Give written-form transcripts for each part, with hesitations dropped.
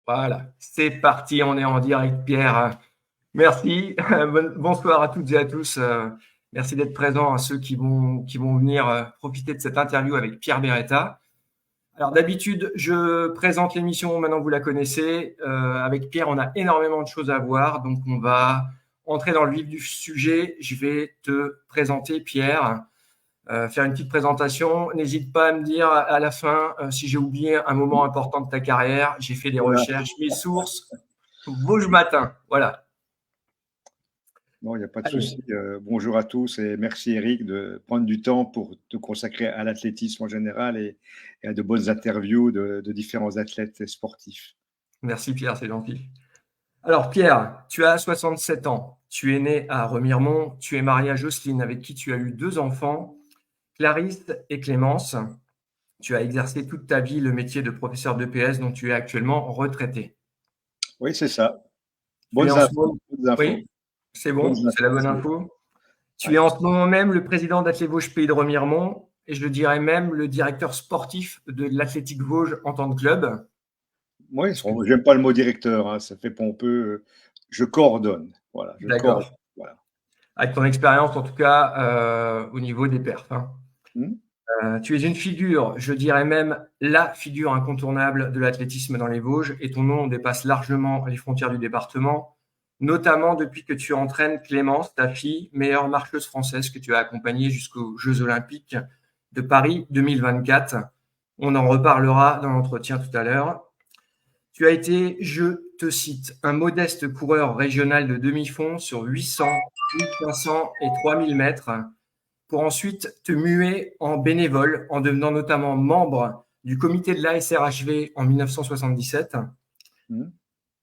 Voilà, c'est parti, on est en direct, Pierre. Merci. Bonsoir à toutes et à tous. Merci d'être présents à ceux qui vont venir profiter de cette interview avec Pierre Beretta. Alors d'habitude, je présente l'émission, maintenant vous la connaissez. Avec Pierre, on a énormément de choses à voir, donc on va entrer dans le vif du sujet. Je vais te présenter Pierre, faire une petite présentation. N'hésite pas à me dire à la fin si j'ai oublié un moment important de ta carrière. J'ai fait des Voilà. recherches, mes sources, Vosges Matin. Voilà. Non, il n'y a pas de Allez. souci. Bonjour à tous et merci Eric de prendre du temps pour te consacrer à l'athlétisme en général et à de bonnes interviews de différents athlètes et sportifs. Merci Pierre, c'est gentil. Alors Pierre, tu as 67 ans. Tu es né à Remiremont. Tu es marié à Jocelyne avec qui tu as eu 2 enfants, Clarisse et Clémence. Tu as exercé toute ta vie le métier de professeur d'EPS dont tu es actuellement retraité. Oui, c'est ça. Tu es Bonnes en ce infos. moment... Bonnes infos. Oui, c'est Bonnes bon, c'est la infos. bonne info. Tu es Ouais. en ce moment même le président d'Athlé Vosges Pays de Remiremont et je dirais même le directeur sportif de l'Athlétique Vosges en tant que club. Oui, j'aime pas le mot directeur, hein, ça fait pompeux. Je coordonne. Voilà, je coordonne. D'accord. Voilà. Avec ton expérience en tout cas au niveau des perfs. Hmm. Tu es une figure, je dirais même la figure incontournable de l'athlétisme dans les Vosges et ton nom dépasse largement les frontières du département, notamment depuis que tu entraînes Clémence, ta fille, meilleure marcheuse française que tu as accompagnée jusqu'aux Jeux Olympiques de Paris 2024. On en reparlera dans l'entretien tout à l'heure. Tu as été, je te cite, un modeste coureur régional de demi-fond sur 800, 1500 et 3000 mètres pour ensuite te muer en bénévole en devenant notamment membre du comité de l'ASRHV en 1977. Hmm.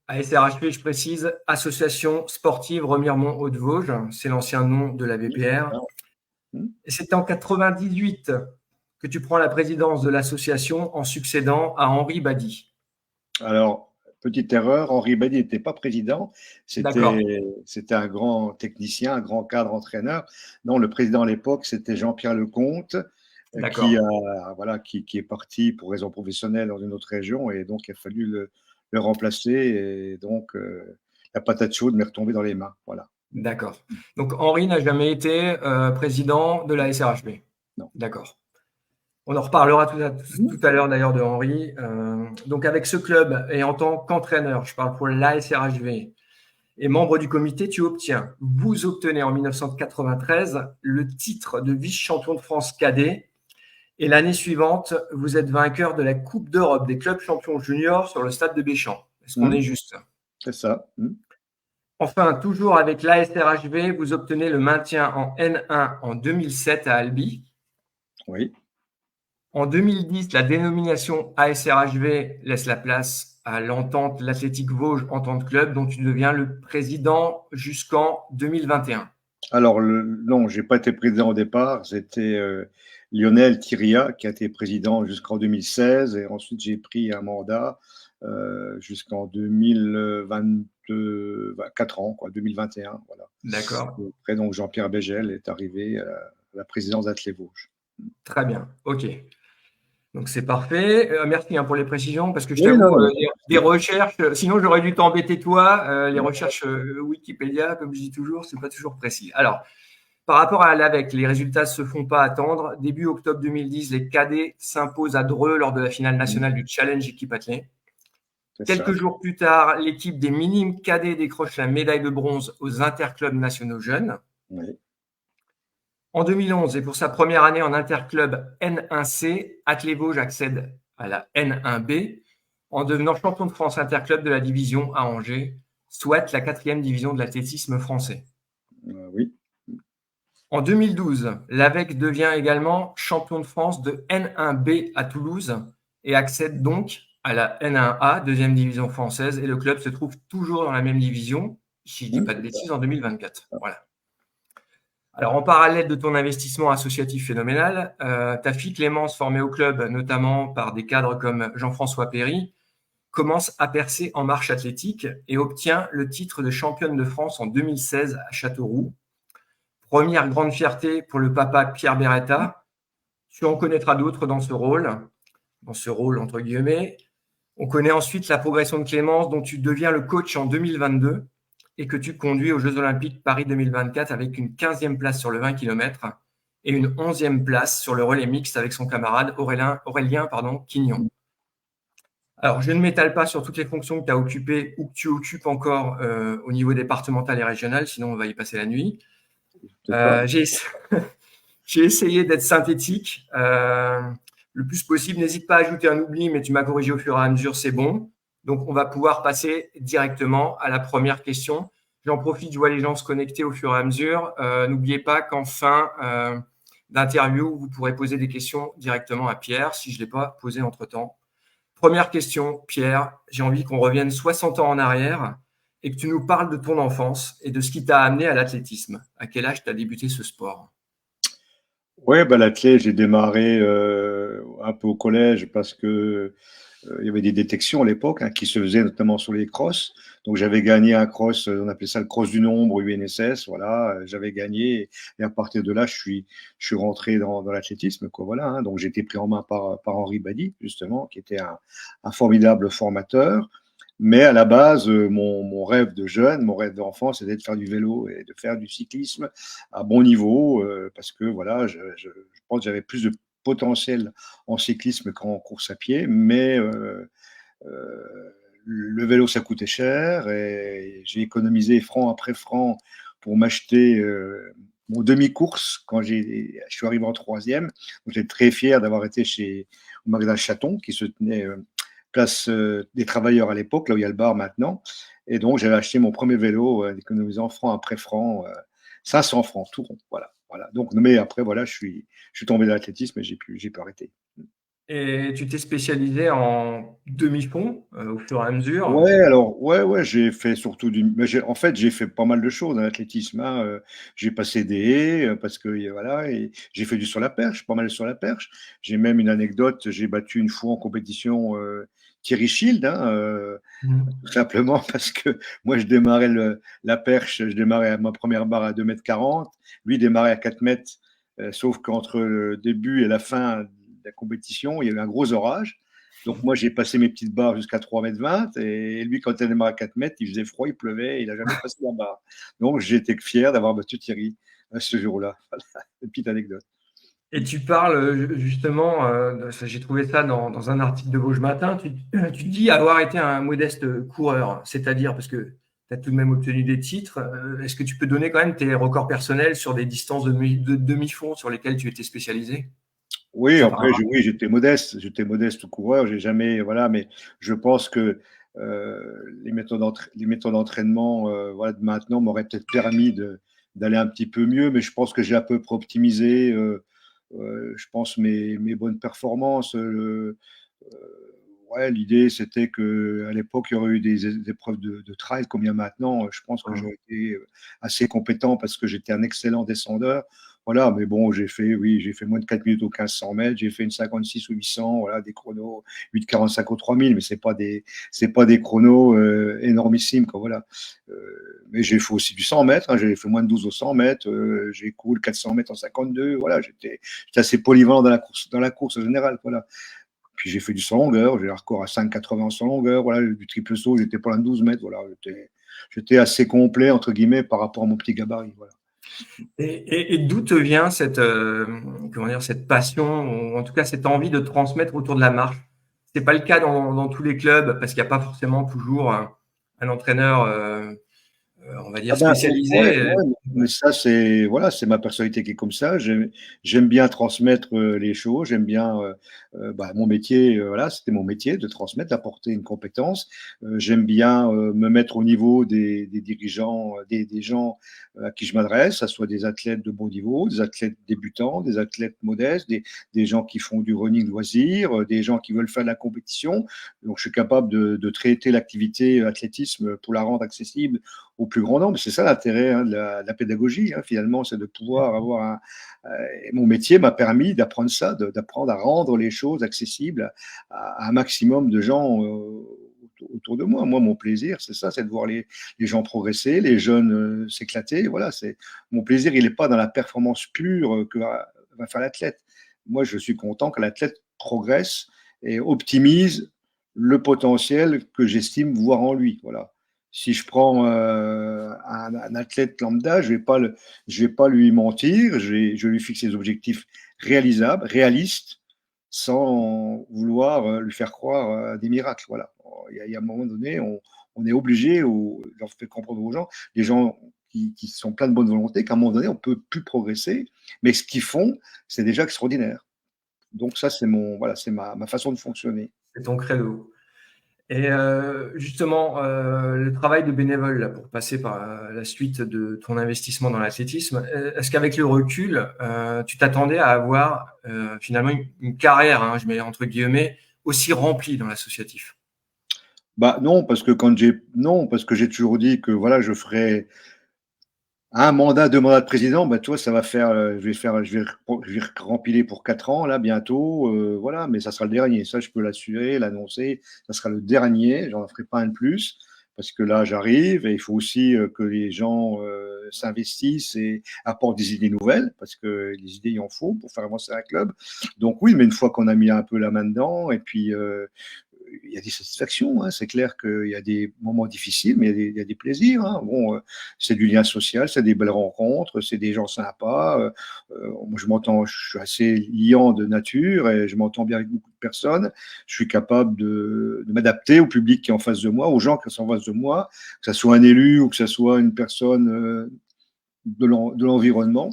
ASRHV, je précise, Association Sportive Remiremont-Hauts-de-Vosges, c'est l'ancien nom de la VPR. Hmm. Et c'est en 98 que tu prends la présidence de l'association en succédant à Henri Badi. Alors, petite erreur, Henri Badi n'était pas président, D'accord, c'était un grand technicien, un grand cadre entraîneur. Non, le président à l'époque, c'était Jean-Pierre Lecomte, d'accord, qui est parti pour raison professionnelle dans une autre région, et donc il a fallu le remplacer, et donc la patate chaude m'est retombée dans les mains. Voilà. d'accord. Donc Henri n'a jamais été président de la SRHB. Non. D'accord. On en reparlera tout à l'heure d'ailleurs de Henri. Donc avec ce club et en tant qu'entraîneur, je parle pour l'ASRHV et membre du comité, vous obtenez en 1993 le titre de vice-champion de France cadet et l'année suivante, vous êtes vainqueur de la Coupe d'Europe des clubs champions juniors sur le stade de Béchamp. Est-ce qu'on Hmm. est juste? C'est ça. Hmm. Enfin, toujours avec l'ASRHV, vous obtenez le maintien en N1 en 2007 à Albi. Oui. En 2010, la dénomination ASRHV laisse la place à l'entente l'Athlétique Vosges Entente Club, dont tu deviens le président jusqu'en 2021. Alors, non, j'ai pas été président au départ. C'était Lionel Thiria qui a été président jusqu'en 2016, et ensuite j'ai pris un mandat jusqu'en 2022, 4 ans, quoi, 2021. Voilà. D'accord. Et après, donc, Jean-Pierre Bégel est arrivé à la présidence d'Athlé Vosges. Très bien. OK. Donc, c'est parfait. Merci pour les précisions, parce que je Oui, non, t'avoue, non. des recherches, sinon j'aurais dû t'embêter toi. Les recherches Wikipédia, comme je dis toujours, c'est pas toujours précis. Alors, par rapport à l'AVEC, les résultats se font pas attendre. Début octobre 2010, les cadets s'imposent à Dreux lors de la finale nationale du Challenge Équipe Athlée. C'est ça. Quelques jours plus tard, l'équipe des minimes cadets décroche la médaille de bronze aux interclubs nationaux jeunes. Oui. En 2011, et pour sa première année en interclub N1C, Athlé Vosges accède à la N1B en devenant champion de France interclub de la division à Angers, soit la 4e division de l'athlétisme français. Oui. En 2012, l'AVEC devient également champion de France de N1B à Toulouse et accède donc à la N1A, deuxième division française, et le club se trouve toujours dans la même division, si je ne dis pas de bêtises, en 2024. Voilà. Alors, en parallèle de ton investissement associatif phénoménal, ta fille Clémence, formée au club notamment par des cadres comme Jean-François Péry, commence à percer en marche athlétique et obtient le titre de championne de France en 2016 à Châteauroux. Première grande fierté pour le papa Pierre Beretta. Tu en connaîtras d'autres dans ce rôle entre guillemets. On connaît ensuite la progression de Clémence, dont tu deviens le coach en 2022 et que tu conduis aux Jeux Olympiques Paris 2024 avec une 15e place sur le 20 km et une 11e place sur le relais mixte avec son camarade Aurélien Quignon. Alors, je ne m'étale pas sur toutes les fonctions que tu as occupées ou que tu occupes encore au niveau départemental et régional, sinon on va y passer la nuit. J'ai essayé d'être synthétique le plus possible. N'hésite pas à ajouter un oubli, mais tu m'as corrigé au fur et à mesure, c'est bon. Donc, on va pouvoir passer directement à la première question. J'en profite, je vois les gens se connecter au fur et à mesure. N'oubliez pas qu'en fin d'interview, vous pourrez poser des questions directement à Pierre, si je ne l'ai pas posé entre-temps. Première question, Pierre, j'ai envie qu'on revienne 60 ans en arrière et que tu nous parles de ton enfance et de ce qui t'a amené à l'athlétisme. À quel âge tu as débuté ce sport? Ouais, bah, l'athlète, j'ai démarré un peu au collège parce que il y avait des détections à l'époque qui se faisaient notamment sur les crosses. Donc j'avais gagné un cross, on appelait ça le cross du nombre UNSS, voilà, j'avais gagné et à partir de là, je suis rentré dans l'athlétisme, quoi, voilà. Hein. Donc j'ai été pris en main par Henri Badi, justement, qui était un formidable formateur. Mais à la base, mon rêve de jeune, mon rêve d'enfant, c'était de faire du vélo et de faire du cyclisme à bon niveau, parce que voilà, je pense que j'avais plus de potentiel en cyclisme qu'en course à pied, mais le vélo, ça coûtait cher et j'ai économisé franc après franc pour m'acheter mon demi-course quand je suis arrivé en troisième. J'étais très fier d'avoir été chez au magasin Chaton qui se tenait place des Travailleurs à l'époque, là où il y a le bar maintenant. Et donc, j'avais acheté mon premier vélo, économisant franc après franc, 500 francs, tout rond. Voilà. Voilà. Donc, mais après, voilà, je suis tombé dans l'athlétisme et j'ai pu arrêter. Et tu t'es spécialisé en demi-fond au fur et à mesure. Ouais, alors, ouais, j'ai fait surtout mais en fait, j'ai fait pas mal de choses dans l'athlétisme. Hein. J'ai passé des haies parce que voilà, et j'ai fait du sur la perche, pas mal sur la perche. J'ai même une anecdote, j'ai battu une fois en compétition Thierry Schild, hein, tout simplement parce que moi, je démarrais la perche, je démarrais à ma première barre à 2,40 m. Lui démarrait à 4 mètres, sauf qu'entre le début et la fin de la compétition, il y avait un gros orage. Donc, moi, j'ai passé mes petites barres jusqu'à 3,20 m. Et lui, quand il démarrait à 4 mètres, il faisait froid, il pleuvait, il n'a jamais passé la barre. Donc, j'étais fier d'avoir battu Thierry ce jour-là. Voilà, une petite anecdote. Et tu parles justement, j'ai trouvé ça dans un article de Vosges Matin, tu dis avoir été un modeste coureur, c'est-à-dire parce que tu as tout de même obtenu des titres. Est-ce que tu peux donner quand même tes records personnels sur des distances de demi-fond sur lesquelles tu étais spécialisé? Oui, Ça après, part. oui, j'étais modeste coureur, j'ai jamais, voilà, mais je pense que les méthodes d'entraînement, voilà, de maintenant m'auraient peut-être permis d'aller un petit peu mieux, mais je pense que j'ai à peu près optimisé, je pense mes bonnes performances. Ouais, l'idée c'était que à l'époque il y aurait eu des épreuves de trail comme il y a maintenant. Je pense que j'aurais été assez compétent parce que j'étais un excellent descendeur. Voilà, mais bon, j'ai fait moins de 4 minutes au 1500 mètres, j'ai fait une 56 ou 800, voilà, des chronos 8,45 au 3000, mais c'est pas des chronos énormissimes, quoi, voilà. Mais j'ai fait aussi du 100 mètres, hein, j'ai fait moins de 12 au 100 mètres, j'ai couru le 400 mètres en 52, voilà, j'étais assez polyvalent dans la course en général, voilà. Puis j'ai fait du 100 longueur, j'ai un record à 5,80 en 100 longueur, voilà, du triple saut, j'étais pas loin de 12 mètres, voilà, j'étais assez complet, entre guillemets, par rapport à mon petit gabarit, voilà. Et d'où te vient cette, comment dire, cette passion, ou en tout cas cette envie de transmettre autour de la marche? C'est pas le cas dans tous les clubs parce qu'il n'y a pas forcément toujours un entraîneur, on va Ah dire, ben, ouais, spécialisé. ouais, mais ça, c'est voilà, c'est ma personnalité qui est comme ça. J'aime bien transmettre les choses. J'aime bien bah, mon métier. Voilà, c'était mon métier de transmettre, d'apporter une compétence. J'aime bien me mettre au niveau des dirigeants, des gens à qui je m'adresse, que ce soit des athlètes de bon niveau, des athlètes débutants, des athlètes modestes, des gens qui font du running loisir, des gens qui veulent faire de la compétition. Donc, je suis capable de traiter l'activité athlétisme pour la rendre accessible au plus grand nombre. C'est ça l'intérêt hein, de la pédagogie, hein, finalement, c'est de pouvoir avoir mon métier m'a permis d'apprendre ça, d'apprendre à rendre les choses accessibles à un maximum de gens autour de moi. Moi, mon plaisir, c'est ça, c'est de voir les gens progresser, les jeunes s'éclater. Voilà, c'est mon plaisir, il n'est pas dans la performance pure que va faire l'athlète. Moi, je suis content que l'athlète progresse et optimise le potentiel que j'estime voir en lui. Voilà. Si je prends un athlète lambda, je vais pas lui mentir, je vais lui fixer des objectifs réalisables, réalistes, sans vouloir lui faire croire à des miracles. Voilà. Il y a un moment donné, on est obligé, j'en fais comprendre aux gens, les gens qui sont pleins de bonne volonté, qu'à un moment donné, on peut plus progresser, mais ce qu'ils font, c'est déjà extraordinaire. Donc ça, voilà, c'est ma façon de fonctionner. C'est ton credo. Et justement, le travail de bénévole, là, pour passer par la suite de ton investissement dans l'athlétisme, est-ce qu'avec le recul, tu t'attendais à avoir finalement une carrière, hein, je mets entre guillemets, aussi remplie dans l'associatif? Bah non, parce que j'ai toujours dit que voilà, je ferais un mandat, 2 mandats de président. Bah toi, ça va faire, je vais rempiler pour 4 ans là bientôt, voilà, mais ça sera le dernier. Ça, je peux l'assurer, l'annoncer. Ça sera le dernier. J'en ferai pas un de plus parce que là, j'arrive et il faut aussi que les gens s'investissent et apportent des idées nouvelles parce que les idées, il en faut pour faire avancer un club. Donc oui, mais une fois qu'on a mis un peu la main dedans et puis il y a des satisfactions, hein. C'est clair qu'il y a des moments difficiles, mais il y a des plaisirs, hein. Bon, c'est du lien social, c'est des belles rencontres, c'est des gens sympas. Moi, je suis assez liant de nature et je m'entends bien avec beaucoup de personnes. Je suis capable de m'adapter au public qui est en face de moi, aux gens qui sont en face de moi, que ce soit un élu ou que ce soit une personne de l'environnement.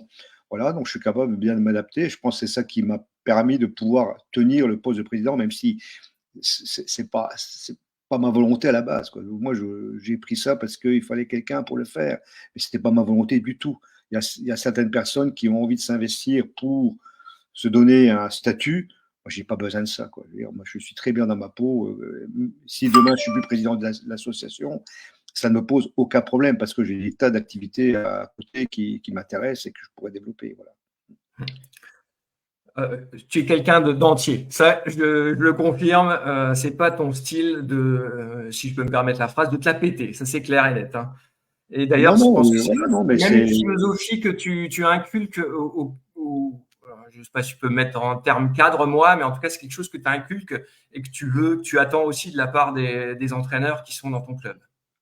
Voilà, donc je suis capable bien de m'adapter. Je pense que c'est ça qui m'a permis de pouvoir tenir le poste de président, même si c'est pas ma volonté à la base, quoi. Moi, j'ai pris ça parce qu'il fallait quelqu'un pour le faire, mais c'était pas ma volonté du tout. Il y a certaines personnes qui ont envie de s'investir pour se donner un statut. Moi, j'ai pas besoin de ça, quoi. Je veux dire, moi, je suis très bien dans ma peau. Si demain je suis plus président de l'association, ça ne me pose aucun problème parce que j'ai des tas d'activités à côté qui m'intéressent et que je pourrais développer. Voilà. Tu es quelqu'un d'entier. Ça, je le confirme. C'est pas ton style de, si je peux me permettre la phrase, de te la péter. Ça, c'est clair et net, hein. Et d'ailleurs, Non, je non, pense que voilà, non, mais c'est même une c'est philosophie que tu inculques je ne sais pas si je peux mettre en termes cadre, moi, mais en tout cas, c'est quelque chose que tu inculques et que tu attends aussi de la part des entraîneurs qui sont dans ton club.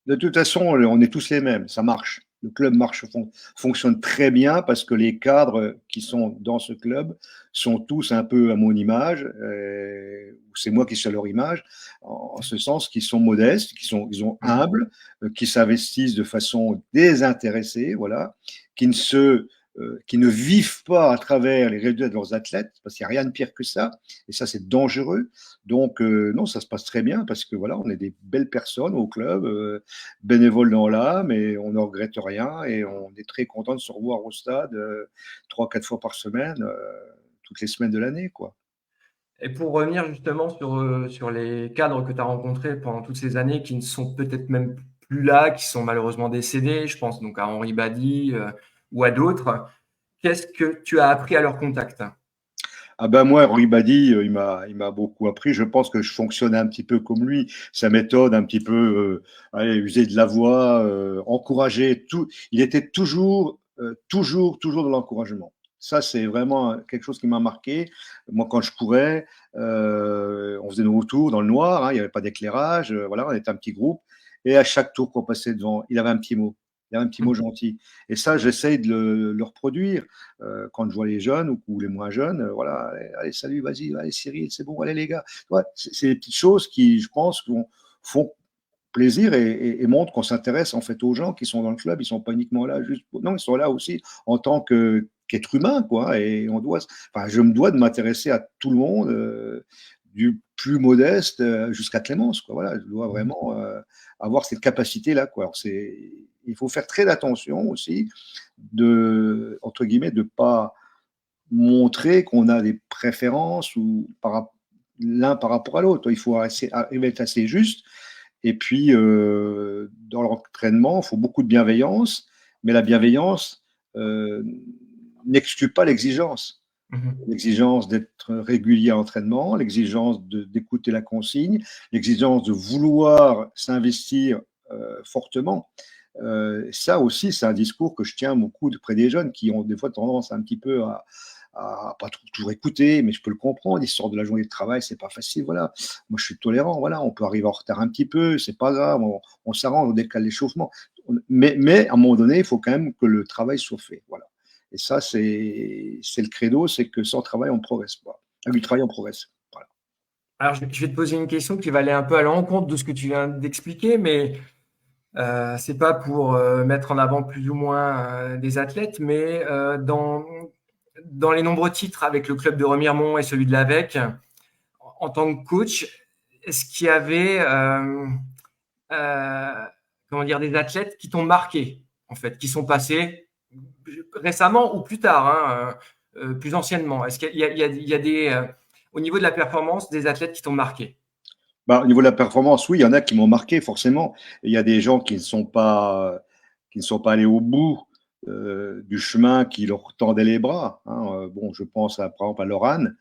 de toute façon, on est tous les mêmes, ça marche. Le club fonctionne très bien parce que les cadres qui sont dans ce club sont tous un peu à mon image. C'est moi qui suis à leur image, en ce sens qu'ils sont modestes, ils sont humbles, qui s'investissent de façon désintéressée, voilà, qui ne vivent pas à travers les résultats de leurs athlètes, parce qu'il n'y a rien de pire que ça, et ça c'est dangereux. Donc non, ça se passe très bien parce que voilà, on est des belles personnes au club, bénévoles dans l'âme, et on ne regrette rien, et on est très content de se revoir au stade 3, 4 fois par semaine, toutes les semaines de l'année, quoi. Et pour revenir justement sur les cadres que tu as rencontrés pendant toutes ces années qui ne sont peut-être même plus là, qui sont malheureusement décédés, je pense donc à Henri Badi ou à d'autres, qu'est-ce que tu as appris à leur contact? Ah ben moi, Henri Badi, il m'a beaucoup appris. Je pense que je fonctionne un petit peu comme lui. Sa méthode, un petit peu, allez, user de la voix, encourager. Tout. Il était toujours dans l'encouragement. Ça, c'est vraiment quelque chose qui m'a marqué. Moi, quand je courais, on faisait nos tours dans le noir, hein, il n'y avait pas d'éclairage. Voilà, on était un petit groupe. Et à chaque tour qu'on passait devant, il avait un petit mot. Il avait un petit mot gentil. Et ça, j'essaye de le reproduire quand je vois les jeunes ou les moins jeunes. Voilà, allez, salut, vas-y, allez, Cyril, c'est bon, allez, les gars. Ouais, c'est des petites choses qui, je pense, font plaisir et montrent qu'on s'intéresse en fait aux gens qui sont dans le club. Ils sont pas uniquement là juste non, ils sont là aussi en tant qu'être humain, quoi. Et je me dois de m'intéresser à tout le monde, du plus modeste jusqu'à Clémence, quoi. Voilà, je dois vraiment avoir cette capacité-là, quoi. Alors, il faut faire très attention aussi entre guillemets, de pas montrer qu'on a des préférences l'un par rapport à l'autre. Il faut arriver à être assez juste. Et puis, dans l'entraînement, il faut beaucoup de bienveillance, mais la bienveillance n'exclut pas l'exigence. L'exigence d'être régulier à l'entraînement, l'exigence d'écouter la consigne, l'exigence de vouloir s'investir fortement. Ça aussi, c'est un discours que je tiens beaucoup près des jeunes qui ont des fois tendance un petit peu à pas toujours écouter, mais je peux le comprendre. Il sort de la journée de travail, c'est pas facile. Voilà. Moi, je suis tolérant. Voilà, on peut arriver en retard un petit peu, c'est pas grave. On s'arrange, on décale l'échauffement. Mais à un moment donné, il faut quand même que le travail soit fait. Voilà. Et ça, c'est le credo, c'est que sans travail, on ne progresse pas. Avec du travail, on progresse. Voilà. Alors, je vais te poser une question qui va aller un peu à l'encontre de ce que tu viens d'expliquer, mais c'est pas pour mettre en avant plus ou moins des athlètes, mais dans les nombreux titres avec le club de Remiremont et celui de l'AVEC, en tant que coach, est-ce qu'il y avait euh, comment dire, des athlètes qui t'ont marqué, en fait, qui sont passés récemment ou plus tard, hein, plus anciennement? Est-ce qu'il y a des, au niveau de la performance, des athlètes qui t'ont marqué? Bah, au niveau de la performance, oui, il y en a qui m'ont marqué forcément. Et il y a des gens qui ne sont pas allés au bout du chemin qui leur tendait les bras. Hein. Bon, je pense par exemple à Laurane,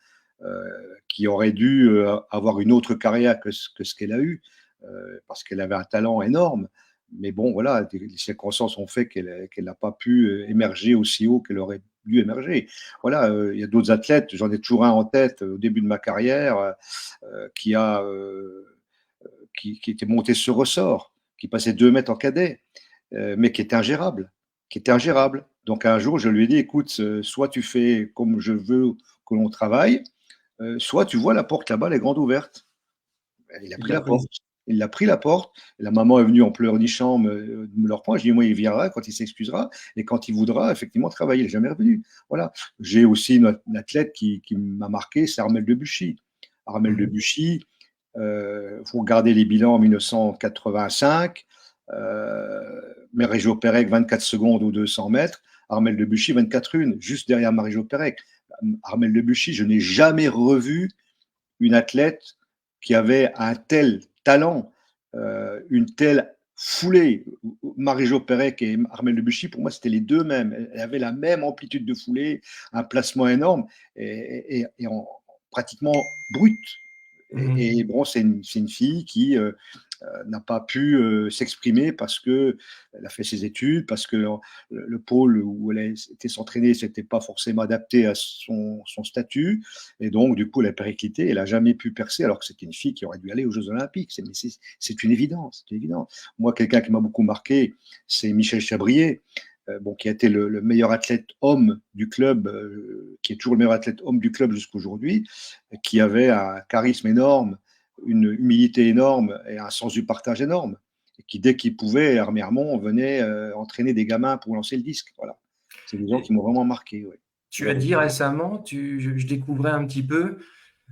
qui aurait dû avoir une autre carrière que ce qu'elle a eu, parce qu'elle avait un talent énorme. Mais bon, voilà, les circonstances ont fait qu'elle n'a pas pu émerger aussi haut qu'elle aurait dû émerger. Voilà, il y a d'autres athlètes, j'en ai toujours un en tête au début de ma carrière, qui a qui était monté sur ressort, qui passait 2 mètres en cadet, mais qui était ingérable, Donc un jour, je lui ai dit, écoute, soit tu fais comme je veux que l'on travaille, soit tu vois la porte là-bas, elle est grande ouverte. Il a Il pris l'a la prise. porte. Il a pris la porte. La maman est venue en pleurnichant me le reprendre. Je dis, moi, il viendra quand il s'excusera et quand il voudra effectivement travailler. Il n'est jamais revenu. Voilà. J'ai aussi une athlète qui m'a marqué, c'est Armel Debuchy. Armel Mhm. Debuchy, vous regardez les bilans en 1985, Marie-Jo Pérec, 24 secondes ou 200 mètres. Armel Debuchy, 24-1, juste derrière Marie-Jo Pérec. Armel Debuchy, je n'ai jamais revu une athlète qui avait un tel talent, une telle foulée. Marie-Jo Pérec et Armel Debuchy, pour moi, c'était les deux mêmes. Elle avait la même amplitude de foulée, un placement énorme et pratiquement brute. Mhm. Et bon, c'est une fille qui n'a pas pu s'exprimer parce que elle a fait ses études, parce que le pôle où elle était s'entraîner, c'était pas forcément adapté à son statut, et donc du coup, elle a périclité, elle a jamais pu percer, alors que c'était une fille qui aurait dû aller aux Jeux Olympiques. C'est une évidence, c'est évident. Moi, quelqu'un qui m'a beaucoup marqué, c'est Michel Chabrier. Bon, qui a été le meilleur athlète homme du club, qui est toujours le meilleur athlète homme du club jusqu'à aujourd'hui, qui avait un charisme énorme, une humilité énorme et un sens du partage énorme. Et qui, dès qu'il pouvait, Hermé Hermon venait entraîner des gamins pour lancer le disque. Voilà. C'est des gens qui m'ont vraiment marqué. Ouais. Tu as Malheureusement. dit récemment, je découvrais un petit peu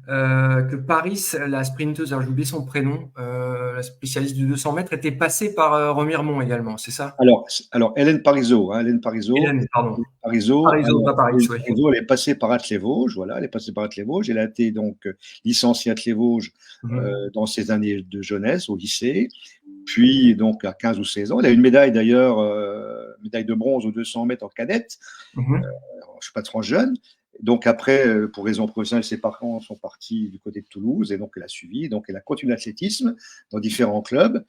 que Paris, la sprinteuse, alors j'ai oublié son prénom, la spécialiste du 200 mètres, était passée par Remiremont également, c'est ça? Alors, Hélène Parisot, hein, Hélène Parisot, Hélène, pardon. Parisot, Parisot, alors, pas Paris, Hélène oui. Parisot, elle est passée par Attelé-Vosges, voilà, elle est passée par Attelé-Vosges, elle a été donc licenciée à Attelé-Vosges Mhm. dans ses années de jeunesse au lycée, puis donc à 15 ou 16 ans, elle a une médaille d'ailleurs, médaille de bronze aux 200 mètres en cadette, Mhm. je ne suis pas transjeune. Donc après, pour raison professionnelle, ses parents sont partis du côté de Toulouse et donc elle a suivi. Donc elle a continué l'athlétisme dans différents clubs.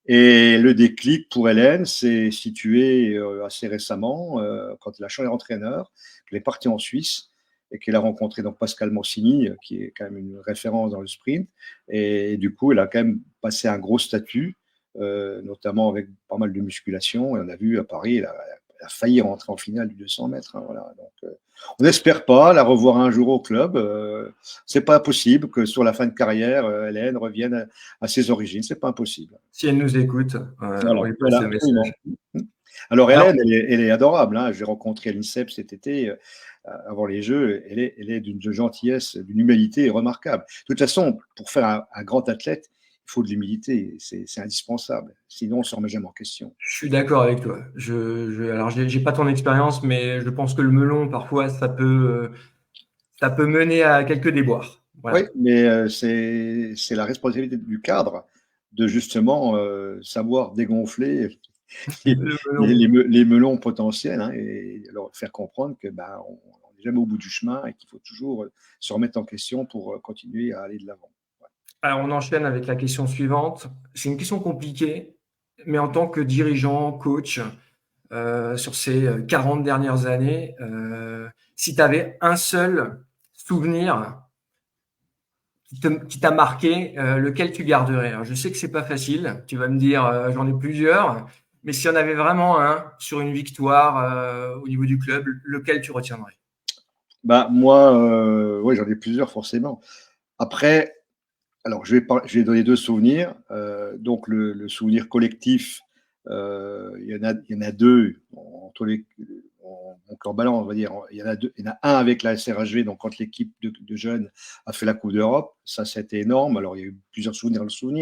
Et le déclic pour Hélène s'est situé assez récemment, quand elle a changé d'entraîneur, qu'elle est partie en Suisse et qu'elle a rencontré donc Pascal Morcini, qui est quand même une référence dans le sprint. Et du coup, elle a quand même passé un gros statut, notamment avec pas mal de musculation. Et on a vu à Paris, elle a failli rentrer en finale du 200 mètres. Hein, voilà. Donc, on n'espère pas la revoir un jour au club. C'est pas impossible que sur la fin de carrière, Hélène revienne à ses origines. C'est pas impossible. Si elle nous écoute, on Voilà, lui passe voilà, le absolument. message. Alors Alors, Hélène, elle est adorable. Hein. J'ai rencontré à l'INSEP cet été, avant les Jeux. Elle est d'une gentillesse, d'une humilité remarquable. De toute façon, pour faire un grand athlète, il faut de l'humilité. C'est indispensable. Sinon, on ne se remet jamais en question. je suis d'accord avec toi. Alors, j'ai pas ton expérience, mais je pense que le melon, parfois, ça peut mener à quelques déboires. Oui, Voilà. mais c'est la responsabilité du cadre de justement savoir dégonfler Le melon. les melons potentiels, hein, et leur faire comprendre que ben, on n'est jamais au bout du chemin et qu'il faut toujours se remettre en question pour continuer à aller de l'avant. Alors, on enchaîne avec la question suivante. C'est une question compliquée, mais en tant que dirigeant, coach, sur ces 40 dernières années, si tu avais un seul souvenir qui t'a marqué, lequel tu garderais? Alors, je sais que c'est pas facile, tu vas me dire, j'en ai plusieurs, mais s'il y en avait vraiment un sur une victoire au niveau du club, lequel tu retiendrais? Bah, moi, ouais, j'en ai plusieurs forcément. Après, alors je vais donner deux souvenirs. Donc le souvenir collectif, il y en a deux entre les, en balance, on va dire. Il y en a deux, il y en a un avec la SRHV, donc quand l'équipe de jeunes a fait la Coupe d'Europe, ça c'était énorme. Alors il y a eu plusieurs souvenirs. Il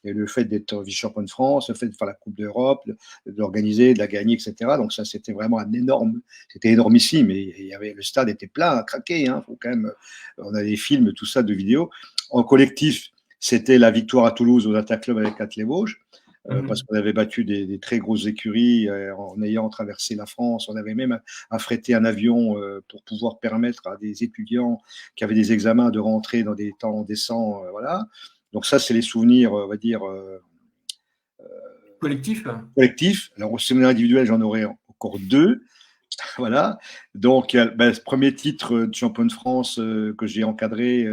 y a eu le fait d'être vice-champion de France, le fait de faire la Coupe d'Europe, de l'organiser, de la gagner, etc. Donc ça c'était vraiment un énorme, c'était énormissime. Et il y avait, le stade était plein à craquer. Hein, faut quand même, on a des films, tout ça, de vidéos. En collectif, c'était la victoire à Toulouse au Data Club avec Attelé-Vosges, parce qu'on avait battu des très grosses écuries en ayant traversé la France. On avait même affrété un avion pour pouvoir permettre à des étudiants qui avaient des examens de rentrer dans des temps décents. Voilà. Donc ça, c'est les souvenirs, on va dire, Collectif? collectifs. Alors au séminaire individuel, j'en aurais encore deux. Voilà. Donc, ce premier titre de champion de France que j'ai encadré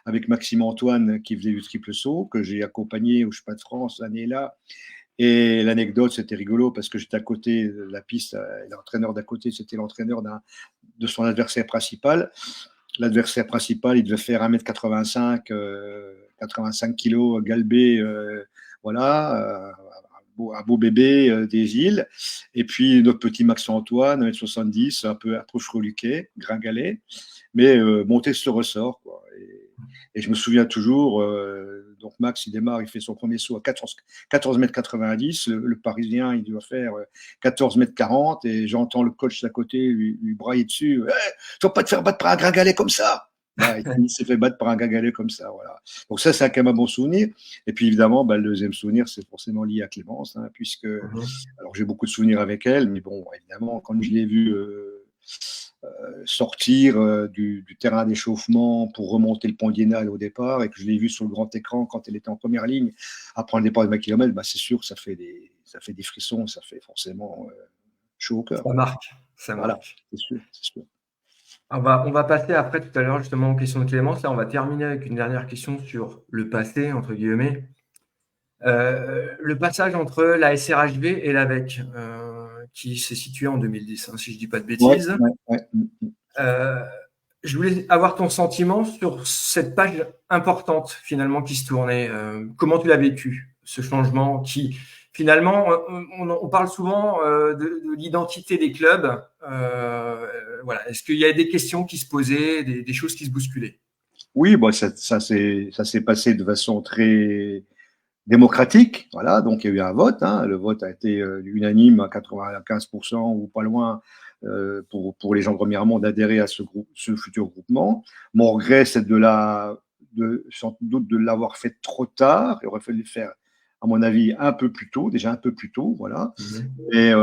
avec Maxime Antoine qui faisait du triple saut, que j'ai accompagné au Championnat de France l'année-là. Et l'anecdote, c'était rigolo parce que j'étais à côté de la piste, l'entraîneur d'à côté, c'était l'entraîneur de son adversaire principal. L'adversaire principal, il devait faire 1m85, 85 kg, galbé, voilà, un beau bébé des îles. Et puis notre petit Max Antoine, 1m70, un peu freluquet, gringalet, mais monté sur le ressort, quoi. Et je me souviens toujours, donc Max, il démarre, il fait son premier saut à 14 mètres 90. Le Parisien, il doit faire 14 mètres 40. Et j'entends le coach d'à côté lui brailler dessus. Hey, tu vas pas te faire battre par un gringalet comme ça. Bah, il s'est fait battre par un gringalet comme ça. Voilà. Donc ça, c'est quand même un bon souvenir. Et puis évidemment, le deuxième souvenir, c'est forcément lié à Clémence, hein, puisque alors j'ai beaucoup de souvenirs avec elle, mais bon, évidemment, quand je l'ai vue sortir du terrain d'échauffement pour remonter le pont d'Iénal au départ, et que je l'ai vu sur le grand écran quand elle était en première ligne après le départ de 20 km, bah c'est sûr que ça fait des frissons, ça fait forcément chaud au cœur. Ça marque, ça Voilà, marque. c'est sûr, c'est sûr. On va passer après tout à l'heure justement aux questions de Clémence. Là, on va terminer avec une dernière question sur le passé, entre guillemets. Le passage entre la SRHV et l'AVEC, qui s'est situé en 2010, hein, si je ne dis pas de Ouais, bêtises. ouais, ouais. Euh, je voulais avoir ton sentiment sur cette page importante finalement qui se tournait. Comment tu l'as vécu, ce changement qui finalement, on parle souvent de l'identité des clubs. Voilà. Est-ce qu'il y a des questions qui se posaient, des choses qui se bousculaient? Oui, bah, ça s'est passé de façon très démocratique. Voilà, donc il y a eu un vote. Hein. Le vote a été unanime à 95% ou pas loin pour les gens premièrement d'adhérer à ce futur groupement. Mon regret, c'est sans doute de l'avoir fait trop tard. Il aurait fallu le faire, à mon avis, un peu plus tôt, déjà un peu plus tôt. Voilà. Et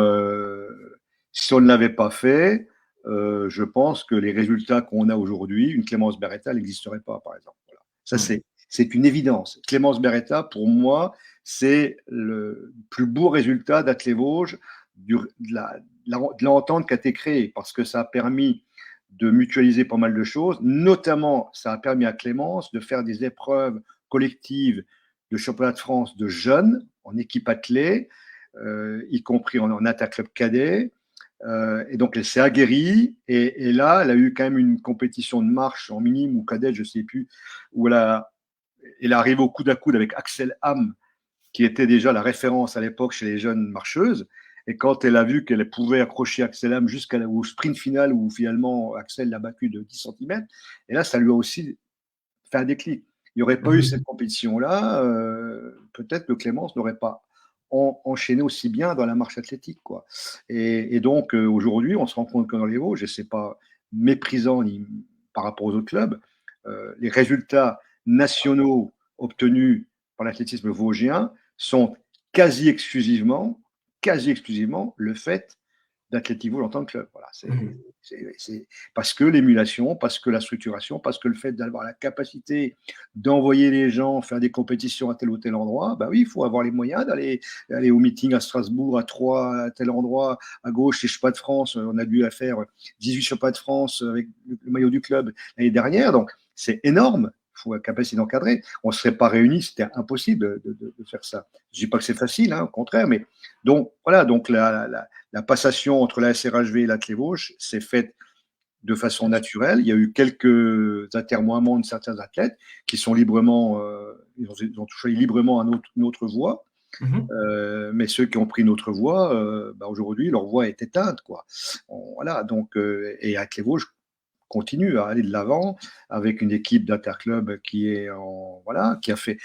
si on ne l'avait pas fait, je pense que les résultats qu'on a aujourd'hui, une Clémence Beretta n'existerait pas, par exemple. Voilà. Ça, c'est une évidence. Clémence Beretta, pour moi, c'est le plus beau résultat d'Attelé-Vosges, de l'entente qui a été créée, parce que ça a permis de mutualiser pas mal de choses. Notamment, ça a permis à Clémence de faire des épreuves collectives de championnat de France de jeunes en équipe attelée, y compris en attaque club cadet. Et donc, elle s'est aguerrie. Et là, elle a eu quand même une compétition de marche en minime ou cadet, je ne sais plus, où elle arrive au coude à coude avec Axel Ham, qui était déjà la référence à l'époque chez les jeunes marcheuses. Et quand elle a vu qu'elle pouvait accrocher Axel Ham jusqu'au sprint final, où finalement Axel l'a battu de 10 cm, et là, ça lui a aussi fait un déclic. Il n'y aurait pas eu cette compétition-là, peut-être que Clémence n'aurait pas enchaîné aussi bien dans la marche athlétique, quoi. Et donc, aujourd'hui, on se rend compte que dans les Vosges, et ce n'est pas méprisant ni par rapport aux autres clubs, les résultats nationaux obtenus par l'athlétisme vosgien sont quasi exclusivement le fait d'Athletic Vosges en tant que club. Voilà, Mhm. c'est parce que l'émulation, parce que la structuration, parce que le fait d'avoir la capacité d'envoyer les gens faire des compétitions à tel ou tel endroit, bah oui, il faut avoir les moyens aller au meeting à Strasbourg, à Troyes, à tel endroit, à gauche, les championnats de France. On a dû faire 18 championnats de France avec le maillot du club l'année dernière. Donc, c'est énorme. Il faut la capacité d'encadrer. On ne serait pas réunis, c'était impossible de faire ça. Je ne dis pas que c'est facile, hein, au contraire, mais donc voilà, donc la passation entre la SRHV et l'Athlé Vosges s'est faite de façon naturelle. Il y a eu quelques atermoiements de certains athlètes qui sont librement, ils ont choisi librement une autre voie. Mhm. Mais ceux qui ont pris notre voie, bah aujourd'hui, leur voie est éteinte, quoi. Voilà, donc, et Athlé Vosges continue à aller de l'avant avec une équipe d'interclub qui est voilà, qui a fait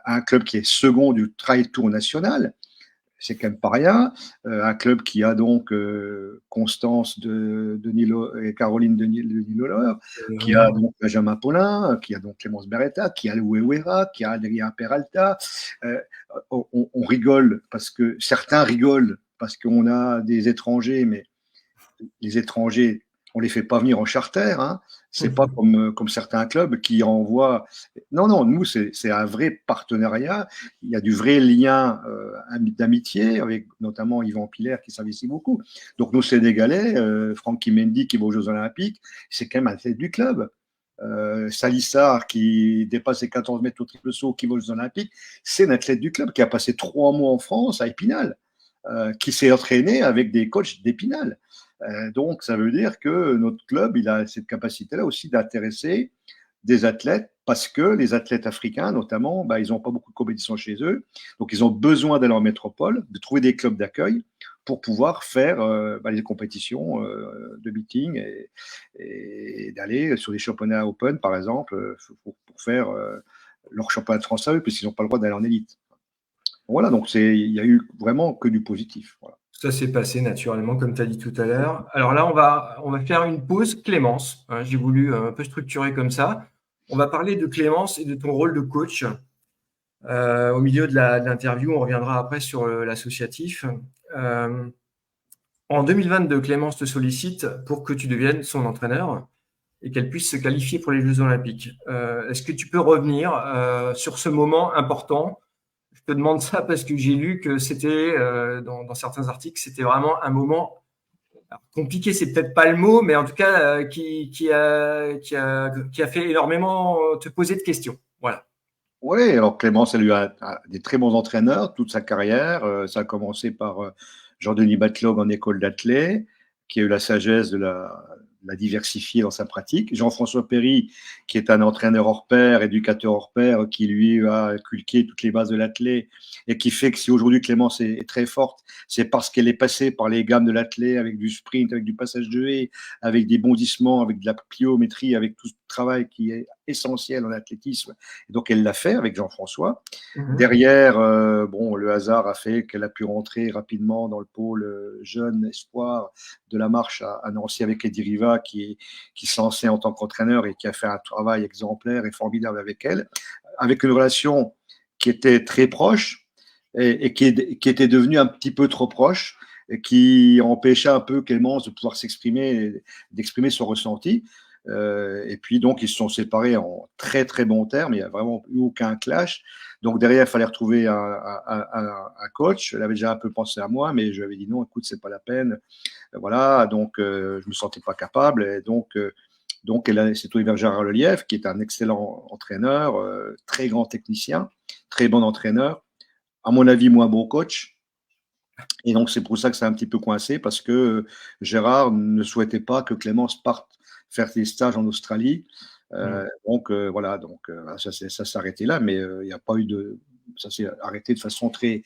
un club qui est second du Trail Tour national. C'est quand même pas rien. Un club qui a donc Constance et Caroline de Niloleur, qui a donc Benjamin Paulin, qui a donc Clémence Beretta, qui a Loué Ouera, qui a Adrien Peralta. Euh, on rigole parce que certains rigolent parce qu'on a des étrangers, mais les étrangers, on les fait pas venir en charter. Hein. C'est pas comme certains clubs qui envoient. Non, non, nous, c'est un vrai partenariat. Il y a du vrai lien d'amitié avec notamment Yvan Pilaire qui s'investit beaucoup. Donc, nos Sénégalais, Francky Mendy qui va aux Jeux Olympiques, c'est quand même un tête du club. Salissard qui dépasse les 14 mètres au triple saut qui va aux Jeux Olympiques, c'est un athlète du club qui a passé 3 mois en France à Épinal, qui s'est entraîné avec des coachs d'Épinal. Donc, ça veut dire que notre club, il a cette capacité-là aussi d'intéresser des athlètes parce que les athlètes africains, notamment, bah, ils n'ont pas beaucoup de compétitions chez eux. Donc, ils ont besoin d'aller en métropole, de trouver des clubs d'accueil pour pouvoir faire les compétitions de meeting et d'aller sur des championnats open, par exemple, pour faire leur championnat de France à eux, puisqu'ils n'ont pas le droit d'aller en élite. Voilà, donc il y a eu vraiment que du positif. Voilà. Ça s'est passé naturellement, comme tu as dit tout à l'heure. Alors là, on va faire une pause Clémence. Hein, j'ai voulu un peu structurer comme ça. On va parler de Clémence et de ton rôle de coach. Au milieu de l'interview, on reviendra après sur l'associatif. Euh, En 2022, Clémence te sollicite pour que tu deviennes son entraîneur et qu'elle puisse se qualifier pour les Jeux Olympiques. Est-ce que tu peux revenir sur ce moment important? Je te demande ça parce que j'ai lu que c'était, dans certains articles, c'était vraiment un moment alors, compliqué, c'est peut-être pas le mot, mais en tout cas, qui a fait énormément te poser de questions. Voilà. Oui, alors Clémence a eu des très bons entraîneurs toute sa carrière. Ça a commencé par Jean-Denis Battlog en école d'athlée, qui a eu la sagesse de la diversifier dans sa pratique. Jean-François Perry, qui est un entraîneur hors pair, éducateur hors pair, qui lui a inculqué toutes les bases de l'athlé et qui fait que si aujourd'hui Clémence est très forte, c'est parce qu'elle est passée par les gammes de l'athlé avec du sprint, avec du passage de haie, avec des bondissements, avec de la pliométrie, avec tout ce travail qui est essentiel en athlétisme. Et donc elle l'a fait avec Jean-François. Mhm. Derrière, bon, le hasard a fait qu'elle a pu rentrer rapidement dans le pôle jeune espoir de la marche à Nancy avec Eddie Riva, qui s'est lancé en tant qu'entraîneur et qui a fait un travail exemplaire et formidable avec elle, avec une relation qui était très proche et qui était devenue un petit peu trop proche, et qui empêchait un peu Clémence de pouvoir s'exprimer, d'exprimer son ressenti. Et puis donc ils se sont séparés en très très bons termes, il n'y a vraiment eu aucun clash. Donc derrière, il fallait retrouver un coach. Elle avait déjà un peu pensé à moi, mais je lui avais dit non, écoute, c'est pas la peine. Voilà, donc je me sentais pas capable. Et donc elle s'est tournée vers Gérard Lelièvre, qui est un excellent entraîneur, très grand technicien, très bon entraîneur. À mon avis, moins bon coach. Et donc c'est pour ça que c'est un petit peu coincé, parce que Gérard ne souhaitait pas que Clémence parte faire des stages en Australie. Mhm. Donc voilà, donc ça s'est arrêté là, mais il n'y a pas eu de, ça s'est arrêté de façon très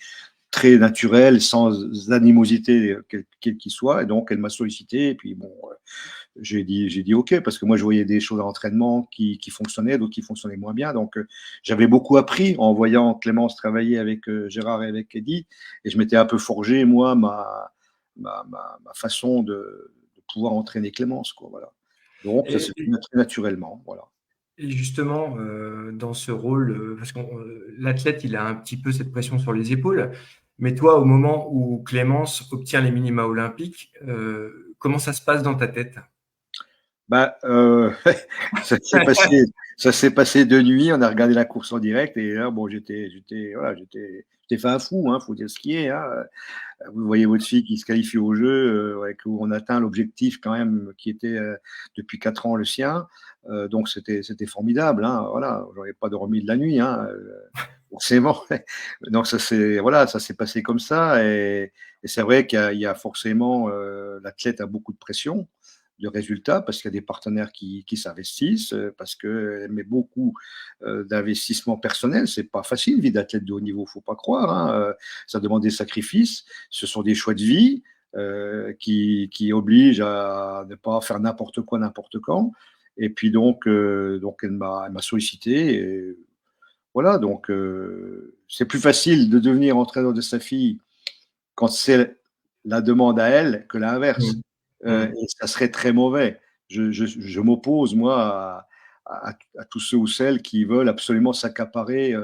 très naturelle, sans animosité quelle qu'il soit. Et donc elle m'a sollicité, et puis bon, j'ai dit OK, parce que moi je voyais des choses à l'entraînement qui fonctionnaient, d'autres qui fonctionnaient moins bien. Donc j'avais beaucoup appris en voyant Clémence travailler avec Gérard et avec Eddy, et je m'étais un peu forgé moi ma façon de pouvoir entraîner Clémence, quoi, voilà. Donc ça s'est Et, fait très naturellement, voilà. et justement, dans ce rôle, parce que l'athlète, il a un petit peu cette pression sur les épaules, Mais toi, au moment où Clémence obtient les minima olympiques, comment ça se passe dans ta tête? Bah, ça s'est passé, ça s'est passé de nuit. On a regardé la course en direct et là, bon, voilà, j'étais fait un fou, hein, faut dire ce qui est. Hein. Vous voyez votre fille qui se qualifie au jeu, où on atteint l'objectif quand même qui était depuis 4 ans le sien. Donc c'était formidable. Hein, voilà, j'aurais pas dormi de la nuit. Hein, forcément. Donc ça s'est passé comme ça et c'est vrai qu'il y a forcément l'athlète a beaucoup de pression de résultats parce qu'il y a des partenaires qui s'investissent, parce qu'elle met beaucoup d'investissement personnel. C'est pas facile, vie d'athlète de haut niveau, faut pas croire. Hein. Ça demande des sacrifices. Ce sont des choix de vie qui obligent à ne pas faire n'importe quoi, n'importe quand. Et puis donc elle m'a sollicité. Et voilà, donc c'est plus facile de devenir entraîneur de sa fille quand c'est la demande à elle que l'inverse. Mmh. Mmh. Et ça serait très mauvais. Je m'oppose, moi, à tous ceux ou celles qui veulent absolument s'accaparer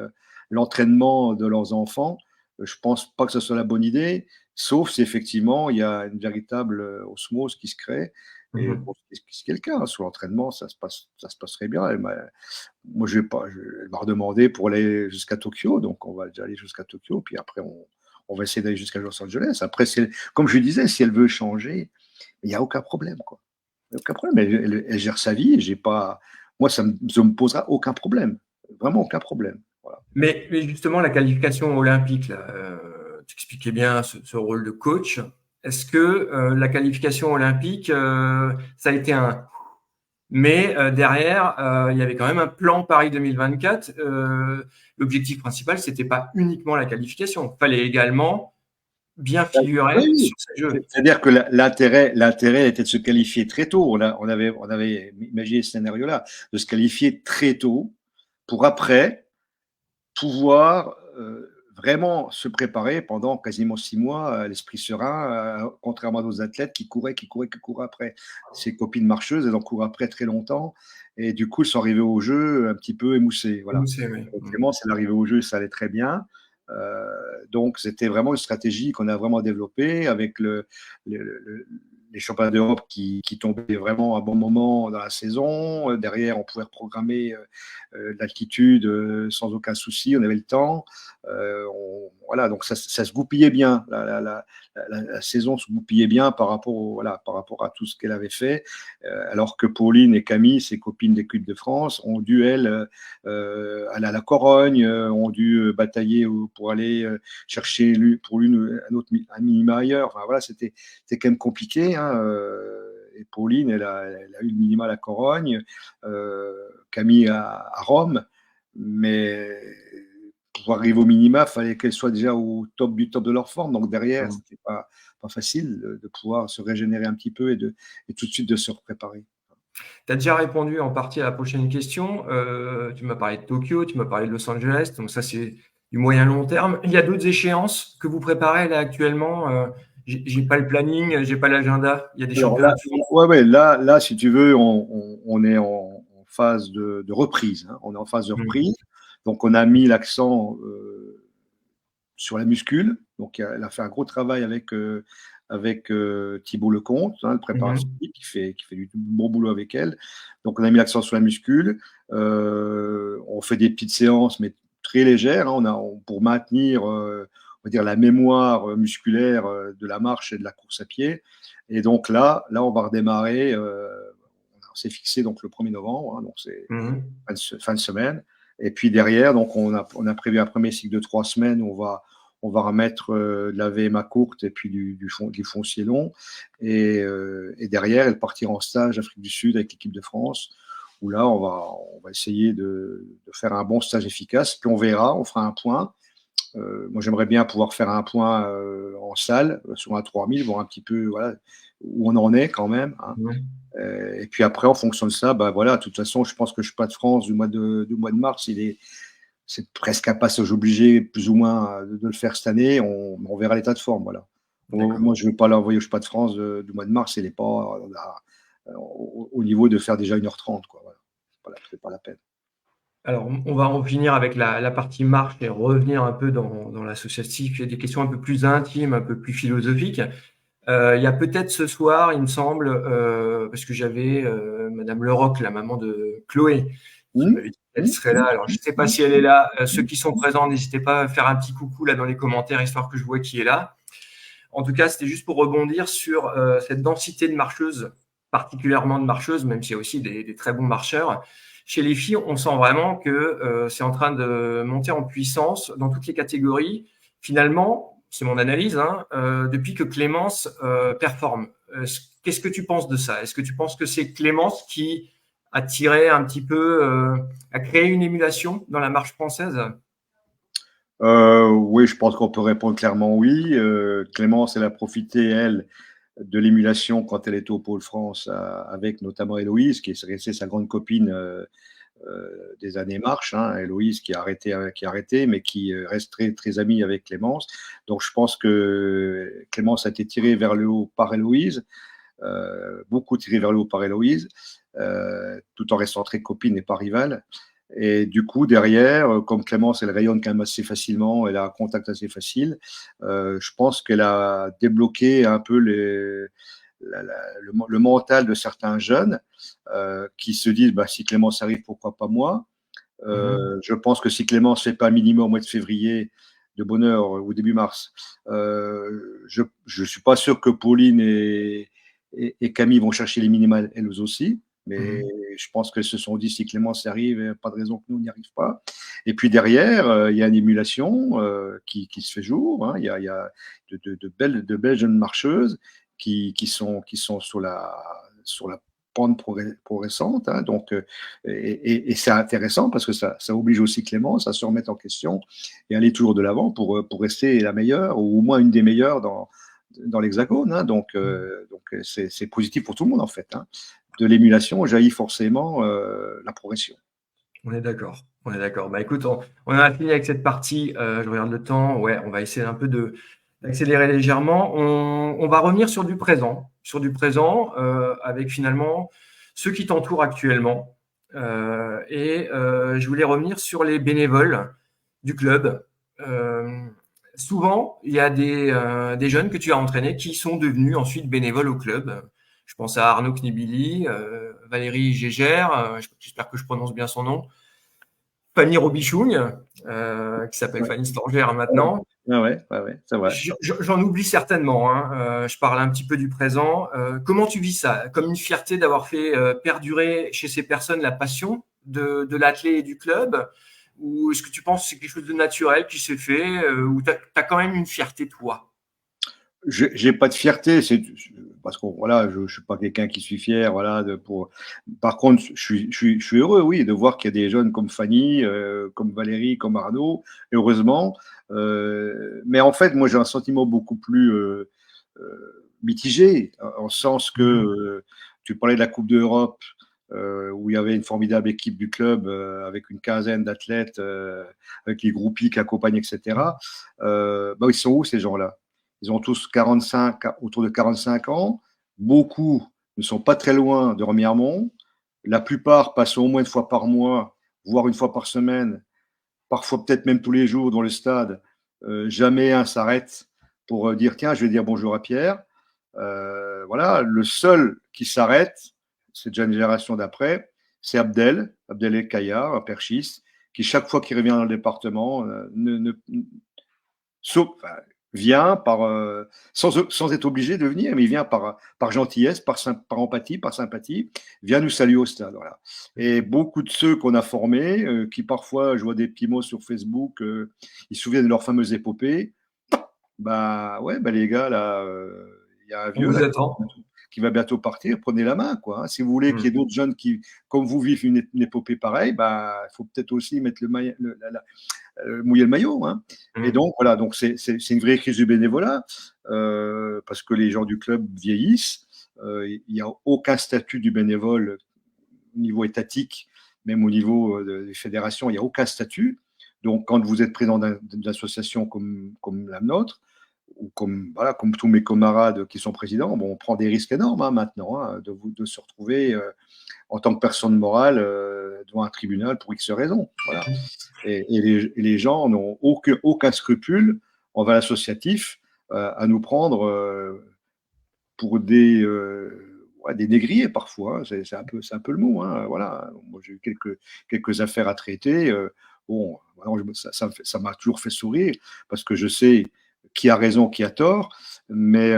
l'entraînement de leurs enfants. Je pense pas que ce soit la bonne idée, sauf si effectivement il y a une véritable osmose qui se crée. Et Mmh. bon, ce qui est le cas, hein, sur l'entraînement, ça se passerait bien. Moi, elle m'a redemandé pour aller jusqu'à Tokyo, donc on va déjà aller jusqu'à Tokyo, puis après on va essayer d'aller jusqu'à Los Angeles. Après, comme je disais, si elle veut changer, il n'y a aucun problème, quoi. Il n'y a aucun problème. Elle gère sa vie. Et j'ai pas, moi, ça me posera aucun problème. Vraiment aucun problème. Voilà. Mais justement, la qualification olympique, là, tu expliquais bien ce rôle de coach. Est-ce que la qualification olympique, ça a été un... Mais derrière, il y avait quand même un plan Paris 2024. L'objectif principal, c'était pas uniquement la qualification. Il fallait également bien figurer Oui, sur ces jeux. c'est-à-dire que l'intérêt était de se qualifier très tôt. On avait imaginé ce scénario-là, de se qualifier très tôt pour après pouvoir vraiment se préparer pendant quasiment 6 mois à l'esprit serein, contrairement à d'autres athlètes qui couraient après. Ces copines marcheuses, elles en courent après très longtemps et du coup, elles sont arrivées au jeu un petit peu émoussées. Voilà. Vous savez. Donc, vraiment, c'est l'arrivée au jeu, ça allait très bien. Donc, c'était vraiment une stratégie qu'on a vraiment développée avec les championnats d'Europe qui tombaient vraiment à bon moment dans la saison. Derrière, on pouvait reprogrammer l'altitude sans aucun souci, on avait le temps. Voilà, donc ça se goupillait bien. La saison se goupillait bien voilà, par rapport à tout ce qu'elle avait fait. Alors que Pauline et Camille, ses copines d'équipe de France, ont dû, elles, aller à la Corogne, ont dû batailler pour aller chercher pour l'une un minima ailleurs. Enfin, voilà, c'était quand même compliqué. Hein, et Pauline, elle a eu le minima à la Corogne, Camille à Rome, mais pour arriver au minima, il fallait qu'elles soient déjà au top du top de leur forme. Donc derrière, Mmh. c'était pas facile de pouvoir se régénérer un petit peu et tout de suite de se préparer. Tu as déjà répondu en partie à la prochaine question. Tu m'as parlé de Tokyo, tu m'as parlé de Los Angeles, donc ça c'est du moyen long terme. Il y a d'autres échéances que vous préparez là actuellement. J'ai pas le planning, j'ai pas l'agenda. Il y a des Alors championnats là, de France. ouais, là, si tu veux, on est en phase de reprise. Hein. On est en phase de Mmh. reprise. Donc, on a mis l'accent sur la muscule. Donc, elle a fait un gros travail avec Thibaut Lecomte, hein, le préparateur Mmh. physique, qui fait du bon boulot avec elle. Donc, on a mis l'accent sur la muscule. On fait des petites séances, mais très légères. Hein. Pour maintenir, on va dire, la mémoire musculaire de la marche et de la course à pied. Et donc là, on va redémarrer. On s'est fixé donc le 1er novembre, hein, donc c'est Mmh. fin de semaine. Et puis derrière, donc on a prévu un premier cycle de 3 semaines où on va remettre de la VMA courte et puis du foncier long. Et derrière, elle partira en stage Afrique du Sud avec l'équipe de France, où là, on va essayer de faire un bon stage efficace. Puis on verra, on fera un point. Moi, j'aimerais bien pouvoir faire un point en salle sur un 3000, voir un petit peu voilà, où on en est quand même. Hein. Mmh. Et puis après, en fonction de ça, bah voilà, de toute façon, je pense que je suis pas de France du mois de mars. C'est presque un passage obligé, plus ou moins, de le faire cette année. On verra l'état de forme, voilà. D'accord. Moi, je ne veux pas l'envoyer au pas de France du mois de mars. Il n'est pas au niveau de faire déjà 1h30, quoi. Voilà. C'est pas la peine. Alors, on va en finir avec la partie marche et revenir un peu dans l'associatif. Il y a des questions un peu plus intimes, un peu plus philosophiques. Il y a peut-être ce soir, il me semble, parce que j'avais Madame Leroc, la maman de Chloé, qui Hum, m'avait dit qu'elle hum, serait là. hum, Alors, je ne sais pas hum, si elle est là. Ceux hum. qui sont présents, n'hésitez pas à faire un petit coucou là dans les commentaires, histoire que je vois qui est là. En tout cas, c'était juste pour rebondir sur cette densité de marcheuses, particulièrement de marcheuses, même s'il y a aussi des très bons marcheurs. Chez les filles, on sent vraiment que c'est en train de monter en puissance dans toutes les catégories. Finalement, c'est mon analyse, hein, depuis que Clémence performe. Qu'est-ce que tu penses de ça? Est-ce que tu penses que c'est Clémence qui a tiré un petit peu, a créé une émulation dans la marche française? Oui, je pense qu'on peut répondre clairement oui. Clémence, elle a profité, elle, de l'émulation quand elle était au Pôle France avec notamment Héloïse, qui est restée sa grande copine des années marche, hein, Héloïse qui a arrêté, mais qui reste très, très amie avec Clémence. Donc je pense que Clémence a été tirée vers le haut par Héloïse, beaucoup tirée vers le haut par Héloïse, tout en restant très copine et pas rivale. Et du coup, derrière, comme Clémence, elle rayonne quand même assez facilement, elle a un contact assez facile, je pense qu'elle a débloqué un peu le mental de certains jeunes qui se disent bah, si Clémence arrive, pourquoi pas moi. Mhm. Je pense que si Clémence ne fait pas un minimum au mois de février, de bonne heure ou début mars, je ne suis pas sûr que Pauline et Camille vont chercher les minimales elles aussi. Mais Mhm. je pense qu'elles se sont dit si Clémence y arrive, pas de raison que nous n'y arrive pas. Et puis derrière, il y a une émulation qui se fait jour. Hein. Il y a de belles jeunes marcheuses qui sont sur la pente progressante. Hein. Donc, et c'est intéressant parce que ça oblige aussi Clémence à se remettre en question et aller toujours de l'avant pour rester la meilleure ou au moins une des meilleures dans l'Hexagone. Hein. Donc c'est positif pour tout le monde en fait. Hein. De l'émulation jaillit forcément la progression. On est d'accord. On est d'accord. Bah écoute, on a fini avec cette partie. Je regarde le temps. Ouais, on va essayer un peu d'accélérer légèrement. On va revenir sur du présent, avec finalement ceux qui t'entourent actuellement. Je voulais revenir sur les bénévoles du club. Euh, Souvent, il y a des jeunes que tu as entraînés qui sont devenus ensuite bénévoles au club. Je pense à Arnaud Knibili, Valérie Gégère, j'espère que je prononce bien son nom, Fanny Robichoung, qui s'appelle Ouais. Fanny Stangère Ouais, maintenant. ouais, c'est vrai. J'en oublie certainement, hein. Je parle un petit peu du présent. Comment tu vis ça? Comme une fierté d'avoir fait perdurer chez ces personnes la passion de l'athlète et du club? Ou est-ce que tu penses que c'est quelque chose de naturel qui s'est fait? Ou tu as quand même une fierté, toi? J'ai pas de fierté, c'est parce que voilà, je suis pas quelqu'un qui suis fier, voilà. Par contre, je suis heureux, oui, de voir qu'il y a des jeunes comme Fanny, comme Valérie, comme Arnaud, heureusement. Mais en fait, moi, j'ai un sentiment beaucoup plus mitigé, en sens que Mhm. tu parlais de la Coupe d'Europe. Où il y avait une formidable équipe du club avec une quinzaine d'athlètes, avec les groupies qui accompagnent, etc. Bah, ils sont où ces gens-là? Ils ont tous 45, autour de 45 ans. Beaucoup ne sont pas très loin de Remiremont. La plupart passent au moins une fois par mois, voire une fois par semaine, parfois peut-être même tous les jours dans le stade. Jamais un s'arrête pour dire tiens, je vais dire bonjour à Pierre. Voilà, le seul qui s'arrête, c'est déjà une génération d'après, c'est Abdel El Kayar, un perchiste, qui chaque fois qu'il revient dans le département enfin, vient sans être obligé de venir, mais il vient par gentillesse, par empathie, par sympathie, vient nous saluer au stade. Voilà. Et beaucoup de ceux qu'on a formés, qui parfois, je vois des petits mots sur Facebook, ils se souviennent de leur fameuse épopée. Bah ouais, bah les gars, là, il y a un On vieux vous là attend. qui va bientôt partir, prenez la main, quoi. Hein. Si vous voulez qu'il y Mhm. ait d'autres jeunes qui, comme vous, vivent une épopée pareille, bah, il faut peut-être aussi mettre mouiller le maillot. Hein. Et Mhm. donc, voilà, donc c'est une vraie crise du bénévolat, parce que les gens du club vieillissent. Il n'y a aucun statut du bénévole au niveau étatique, même au niveau des fédérations, il n'y a aucun statut. Donc, quand vous êtes président d'une association comme la nôtre, ou comme, voilà, comme tous mes camarades qui sont présidents, bon, on prend des risques énormes maintenant de se retrouver en tant que personne morale devant un tribunal pour X raisons. Voilà. Et les gens n'ont aucun scrupule envers l'associatif à nous prendre pour des négriers parfois. C'est un peu le mot. Voilà. Moi, j'ai eu quelques affaires à traiter. Bon, ça m'a toujours fait sourire parce que je sais qui a raison, qui a tort, mais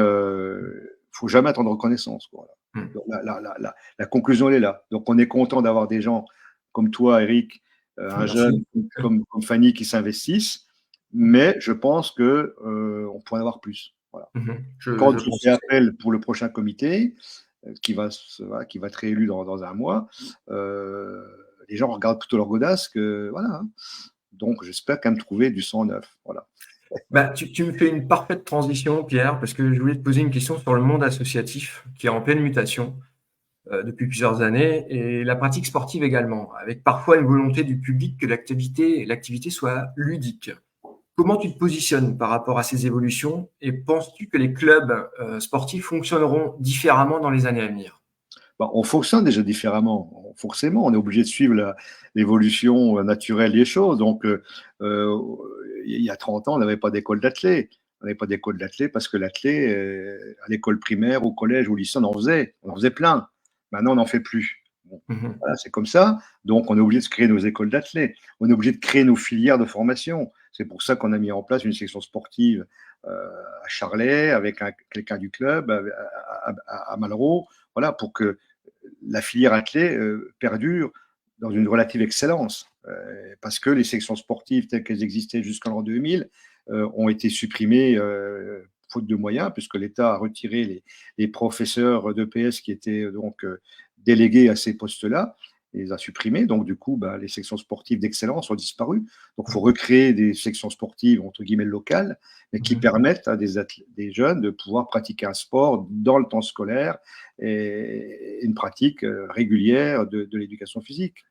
faut jamais attendre reconnaissance. Voilà. La conclusion elle est là. Donc on est content d'avoir des gens comme toi, Eric, un jeune comme Fanny qui s'investissent, mais je pense que on pourrait en avoir plus. Voilà. Quand je fais appel pour le prochain comité, qui va être réélu dans un mois, les gens regardent plutôt leur godasse que voilà. Donc j'espère quand même trouver du sang neuf. Voilà. Bah, tu me fais une parfaite transition, Pierre, parce que je voulais te poser une question sur le monde associatif qui est en pleine mutation depuis plusieurs années et la pratique sportive également, avec parfois une volonté du public que l'activité soit ludique. Comment tu te positionnes par rapport à ces évolutions et penses-tu que les clubs sportifs fonctionneront différemment dans les années à venir? On fonctionne déjà différemment. Forcément, on est obligé de suivre l'évolution naturelle des choses. Donc, il y a 30 ans, on n'avait pas d'école d'athlètes. On n'avait pas d'école d'athlètes parce que l'athlète, à l'école primaire, au collège, au lycée, on en faisait plein. Maintenant, on n'en fait plus. Bon, voilà, c'est comme ça. Donc, on est obligé de créer nos écoles d'athlètes. On est obligé de créer nos filières de formation. C'est pour ça qu'on a mis en place une section sportive à Charlet avec quelqu'un du club, à Malraux. Voilà, pour que la filière athlète perdure dans une relative excellence. Parce que les sections sportives telles qu'elles existaient jusqu'en l'an 2000 ont été supprimées faute de moyens, puisque l'État a retiré les professeurs d'EPS qui étaient donc délégués à ces postes-là, et les a supprimés. Donc, du coup, les sections sportives d'excellence ont disparu. Donc, il faut recréer des sections sportives, entre guillemets, locales, mais qui permettent à des jeunes de pouvoir pratiquer un sport dans le temps scolaire et une pratique régulière de l'éducation physique.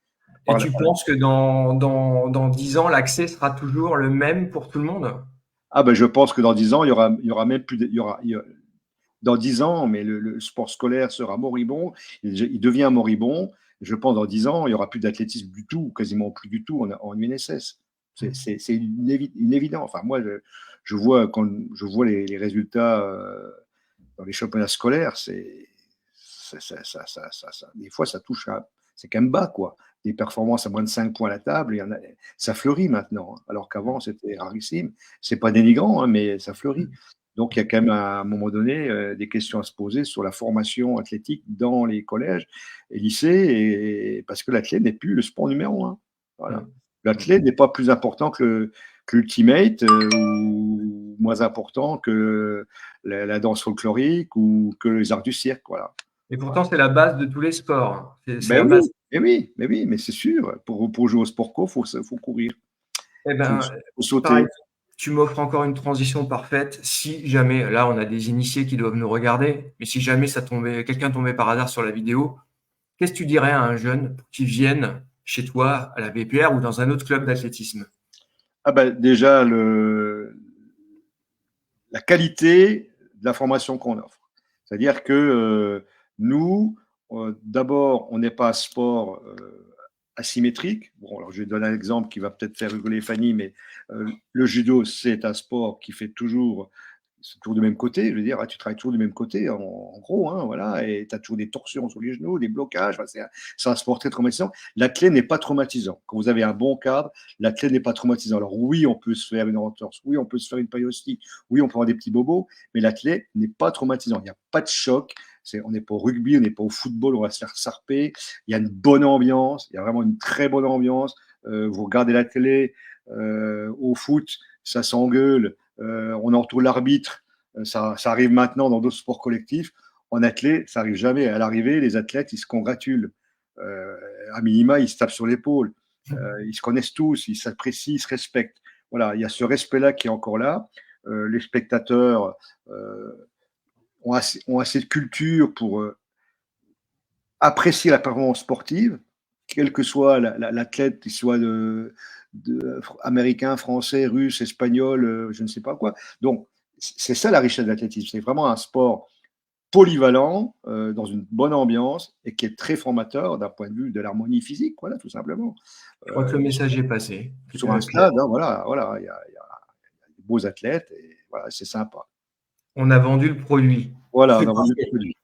Et tu penses que dans 10 ans, l'accès sera toujours le même pour tout le monde? Je pense que dans 10 ans, il y aura même plus dans 10 ans, mais le sport scolaire sera moribond, il devient moribond. Je pense dans 10 ans, il n'y aura plus d'athlétisme du tout, quasiment plus du tout en UNSS. C'est une évidence. Enfin, moi, quand je vois les résultats dans les championnats scolaires, des fois, ça touche c'est quand même bas, quoi. Des performances à moins de 5 points à la table, ça fleurit maintenant, alors qu'avant, c'était rarissime. C'est pas dénigrant, mais ça fleurit. Donc, il y a quand même, à un moment donné, des questions à se poser sur la formation athlétique dans les collèges et lycées, parce que l'athlète n'est plus le sport numéro 1. Voilà. L'athlète n'est pas plus important que l'ultimate ou moins important que la danse folklorique ou que les arts du cirque. Voilà. Et pourtant, c'est la base de tous les sports. C'est la Oui, base. mais c'est sûr. Pour jouer au sport co, faut courir. Eh Faut, ben, faut sauter. pareil, tu m'offres encore une transition parfaite. Si jamais, là, on a des initiés qui doivent nous regarder, mais si jamais quelqu'un tombait par hasard sur la vidéo, qu'est-ce que tu dirais à un jeune pour qu'il vienne chez toi à la VPR ou dans un autre club d'athlétisme? Déjà, la qualité de la formation qu'on offre. C'est-à-dire que nous, d'abord, on n'est pas un sport asymétrique. Bon, alors je vais donner un exemple qui va peut-être faire rigoler Fanny, mais le judo, c'est un sport qui fait toujours du même côté. Je veux dire, tu travailles toujours du même côté, en gros, voilà, et tu as toujours des torsions sur les genoux, des blocages. Enfin, c'est un sport très traumatisant. L'athlète n'est pas traumatisant. Quand vous avez un bon cadre, l'athlète n'est pas traumatisant. Alors oui, on peut se faire une entorse, oui, on peut se faire une périostite, oui, on peut avoir des petits bobos, mais l'athlète n'est pas traumatisant. Il n'y a pas de choc. On n'est pas au rugby, on n'est pas au football, on va se faire sarper. Il y a une bonne ambiance, il y a vraiment une très bonne ambiance. Vous regardez la télé, au foot, ça s'engueule, on entoure l'arbitre. Ça arrive maintenant dans d'autres sports collectifs. En athlète, ça arrive jamais. À l'arrivée, les athlètes, ils se congratulent. À minima, ils se tapent sur l'épaule. Ils se connaissent tous, ils s'apprécient, ils se respectent. Voilà, il y a ce respect-là qui est encore là. Les spectateurs ont assez de culture pour apprécier la performance sportive, quel que soit l'athlète, qu'il soit américain, français, russe, espagnol, je ne sais pas quoi. Donc, c'est ça la richesse de l'athlétisme. C'est vraiment un sport polyvalent, dans une bonne ambiance et qui est très formateur d'un point de vue de l'harmonie physique, voilà, tout simplement. Je crois que le message est passé. Sur un Claire. stade, hein, voilà, voilà, il y a des beaux athlètes et voilà, c'est sympa. On a vendu le produit. Voilà, on C'est a vendu le parfait. produit.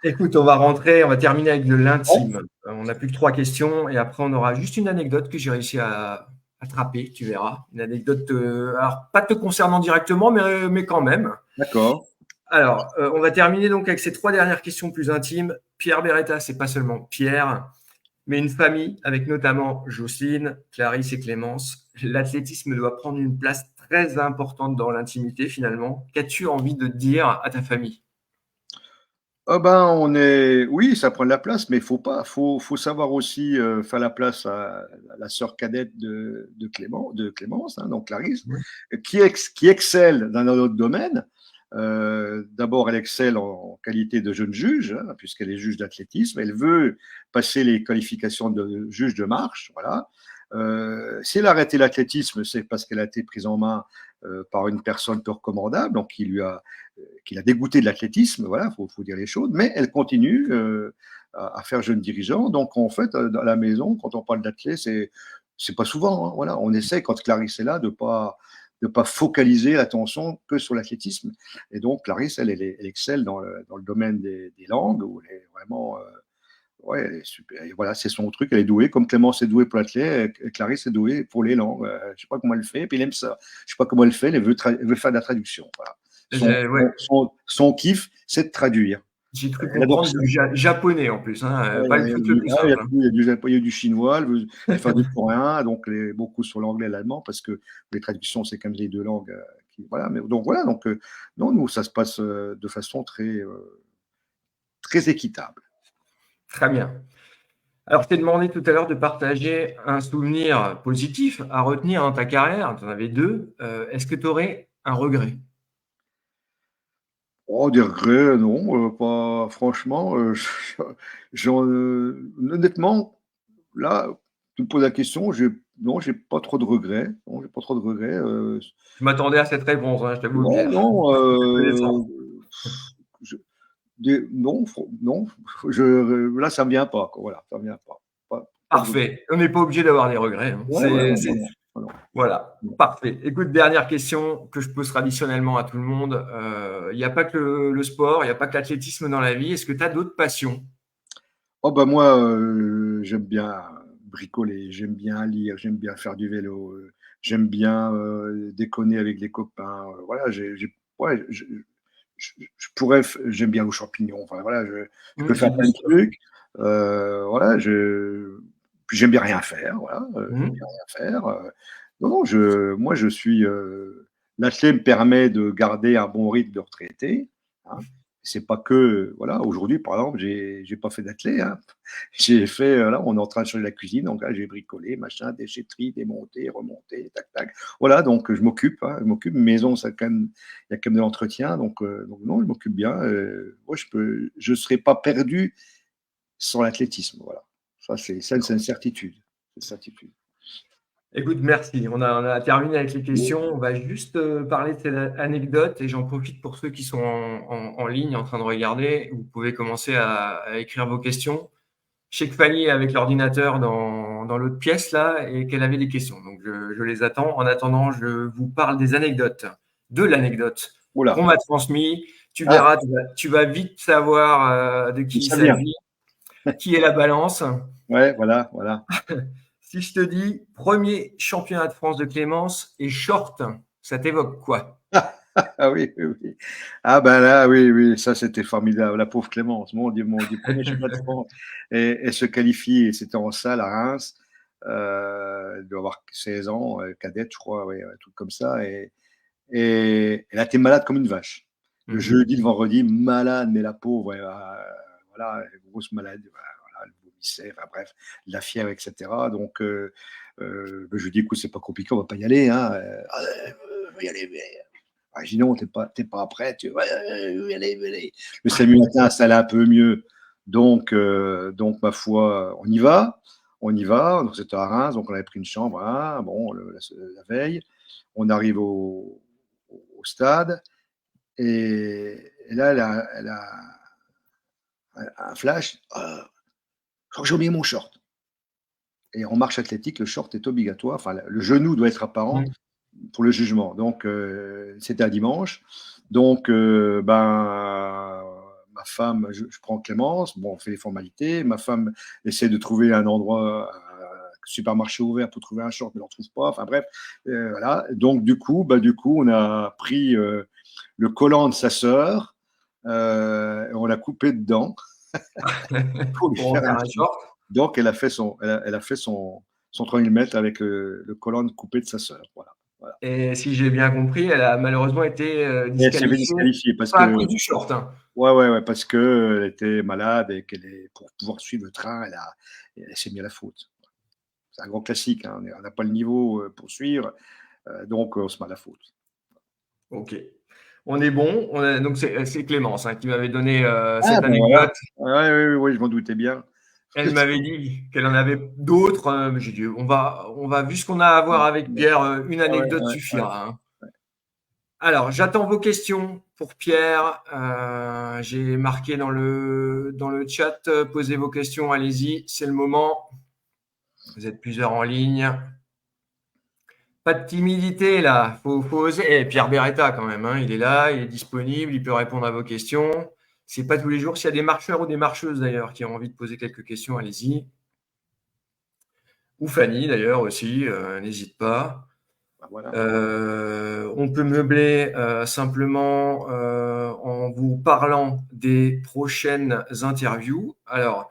Écoute, on va rentrer, on va terminer avec de Ouais, l'intime. On n'a plus que 3 questions et après on aura juste une anecdote que j'ai réussi à attraper, tu verras. Une anecdote, alors pas te concernant directement, mais quand même. d'accord. Alors, on va terminer donc avec ces 3 dernières questions plus intimes. Pierre Beretta, c'est pas seulement Pierre, mais une famille avec notamment Jocelyne, Clarisse et Clémence. L'athlétisme doit prendre une place très importante dans l'intimité finalement. Qu'as-tu envie de dire à ta famille? Ah ben, oui, ça prend de la place, mais faut savoir aussi faire la place à la sœur cadette de Clémence, hein, donc Clarisse, Oui. qui excelle dans un autre domaine. D'abord, elle excelle en qualité de jeune juge, hein, puisqu'elle est juge d'athlétisme. Elle veut passer les qualifications de juge de marche, voilà. Si elle a arrêté l'athlétisme, c'est parce qu'elle a été prise en main par une personne peu recommandable, donc qui l'a dégoûté de l'athlétisme, voilà, faut dire les choses, mais elle continue à faire jeune dirigeant. Donc en fait, dans la maison, quand on parle d'athlète, c'est pas souvent, hein, voilà, on essaie quand Clarisse est là de pas focaliser l'attention que sur l'athlétisme. Et donc Clarisse, elle excelle dans le domaine des langues où elle est vraiment ouais, elle est super. Et voilà, c'est son truc, elle est douée. Comme Clémence est douée pour l'athlète, Clarisse est douée pour les langues. Je sais pas comment elle fait, puis elle aime ça. Je sais pas comment elle fait, elle veut faire de la traduction. Voilà. Ouais, Son kiff, c'est de traduire. j'ai cru Elle adore comprendre ça. du japonais en plus, hein, Ouais, pas le truc le plus simple. Hein. il y a du chinois, elle veut faire du coréen, donc beaucoup sur l'anglais et l'allemand, parce que les traductions, c'est quand même les deux langues. Voilà, mais, donc voilà, donc non, nous, ça se passe de façon très équitable. Très bien. Alors, je t'ai demandé tout à l'heure de partager un souvenir positif à retenir dans ta carrière. Tu en avais 2. Est-ce que tu aurais un regret? Oh, des regrets, non, pas franchement. Honnêtement, là, tu me poses la question, non, j'ai pas trop de regrets. Non, j'ai pas trop de regrets. Je m'attendais à cette réponse, hein, je t'avoue, Non, Pierre. non, Te connaissant. je- non, non, là, ça me vient pas, quoi, voilà, ça me vient pas. Pas de regrets. Parfait. On n'est pas obligé d'avoir des regrets. Hein. Ouais, ouais, ouais, non, non, non, Voilà. non. Parfait. Écoute, dernière question que je pose traditionnellement à tout le monde. Il n'y a pas que le sport, il n'y a pas que l'athlétisme dans la vie. Est-ce que tu as d'autres passions? Oh bah moi, j'aime bien bricoler, j'aime bien lire, j'aime bien faire du vélo, j'aime bien déconner avec les copains. Voilà, ouais, j'aime bien aux champignons. Enfin voilà, je peux J'ai faire vu plein de ça. trucs. Voilà, puis j'aime bien rien faire. Voilà, j'aime bien Mhm. rien faire. Non, non, moi je suis. L'athlète me permet de garder un bon rythme de retraité. Hein. C'est pas que, voilà, aujourd'hui, par exemple, j'ai pas fait d'athlète, hein. J'ai fait, là, on est en train de changer la cuisine, donc là, j'ai bricolé, machin, déchetterie, démonté, remonté, tac, tac. Voilà, donc je m'occupe, hein, je m'occupe. Maison, ça, quand même, il y a quand même de l'entretien, donc non, je m'occupe bien. Moi, je serais pas perdu sans l'athlétisme, voilà. C'est une certitude. C'est une certitude. Écoute, merci. On a terminé avec les questions. On va juste parler de cette anecdote et j'en profite pour ceux qui sont en ligne en train de regarder. Vous pouvez commencer à écrire vos questions. Je sais que Fanny est avec l'ordinateur dans l'autre pièce là et qu'elle avait des questions. Donc je les attends. En attendant, je vous parle des anecdotes, de l'anecdote qu'on Oula. m'a transmise. Tu Ah, verras, tu vas vite savoir de je qui il sais bien. s'agit, qui est la balance. Ouais, voilà, voilà. Si je te dis premier championnat de France de Clémence et short, ça t'évoque quoi? Ah oui, oui, oui. Ah ben là, oui, oui, ça c'était formidable. La pauvre Clémence, mon Dieu, premier championnat de France. Et elle se qualifie, et c'était en salle à Reims. Elle doit avoir 16 ans, cadette, je crois, ouais, un truc comme ça. Et elle a été malade comme une vache. Le Mhm. jeudi, le vendredi, malade, mais la pauvre, voilà, grosse maladie, voilà, elle vomissait, enfin bref, de la fièvre, etc. Donc, je lui dis, écoute, c'est pas compliqué, on va pas y aller, hein. On va y aller, mais ah, j'ai dit non, t'es pas prêt. Ouais, allez, allez. Le samedi matin, ça allait un peu mieux. Donc ma foi, on y va. On y va. Donc, c'était à Reims. Donc, on avait pris une chambre. Hein, bon, la veille. On arrive au au stade. Et là, elle a un flash. Je crois que j'ai oublié mon short. Et en marche athlétique, le short est obligatoire. Enfin, le genou doit être apparent pour le jugement. Donc, c'était un dimanche. Donc, ma femme, je prends Clémence. Bon, on fait les formalités. Ma femme essaie de trouver un endroit, supermarché ouvert pour trouver un short, mais on ne trouve pas. Enfin bref, voilà. Donc, du coup, on a pris le collant de sa sœur. On l'a coupé dedans pour lui Pour en faire faire un un short. short. Donc, elle a fait son 3000 mètres avec le collant coupé de sa sœur. Voilà. Et si j'ai bien compris, elle a malheureusement été Et elle s'est fait disqualifiée, disqualifier parce pas à que, cause du short, hein. ouais, parce que elle était malade et pour pouvoir suivre le train, elle s'est mis à la faute. C'est un grand classique, hein. On n'a pas le niveau pour suivre, donc on se met à la faute. Ok. On est bon. Donc, c'est Clémence, hein, qui m'avait donné Ah cette ben voilà. anecdote. Oui, je m'en doutais bien. Elle m'avait dit qu'elle en avait d'autres. Mais j'ai dit, vu ce qu'on a à voir avec Pierre, une anecdote Ouais. suffira, hein. Alors, j'attends vos questions pour Pierre. J'ai marqué dans le chat, posez vos questions, allez-y, c'est le moment. Vous êtes plusieurs en ligne. Pas de timidité là, faut oser. Et Pierre Beretta quand même, hein, il est là, il est disponible, il peut répondre à vos questions. C'est pas tous les jours. S'il y a des marcheurs ou des marcheuses d'ailleurs qui ont envie de poser quelques questions, allez-y. Ou Fanny d'ailleurs aussi, n'hésite pas. Ben voilà. On peut meubler simplement en vous parlant des prochaines interviews. Alors,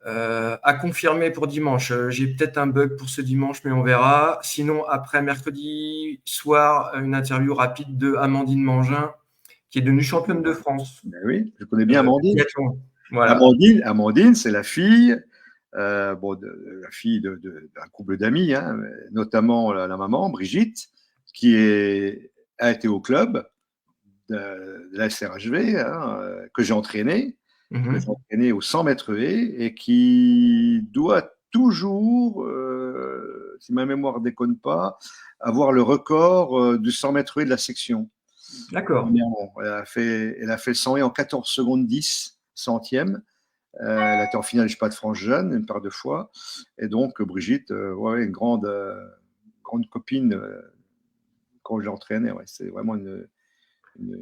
à confirmer pour dimanche. J'ai peut-être un bug pour ce dimanche, mais on verra. Sinon, après mercredi soir, une interview rapide de Amandine Mangin, qui est devenue championne de France. Ben oui, je connais bien Amandine. Biathlon. Voilà. Amandine, c'est la fille, la fille d'un couple d'amis, hein, notamment la maman, Brigitte, a été au club de la SRHV, hein, que j'ai entraîné au 100 mètres haies et qui doit toujours, si ma mémoire ne déconne pas, avoir le record du 100 mètres haies de la section. D'accord. Elle a fait le 100 haies en 14 secondes 10 centièmes. Elle a été en finale du Pas de France jeune une paire de fois. Et donc, Brigitte, une grande copine quand j'entraînais. Ouais, c'est vraiment une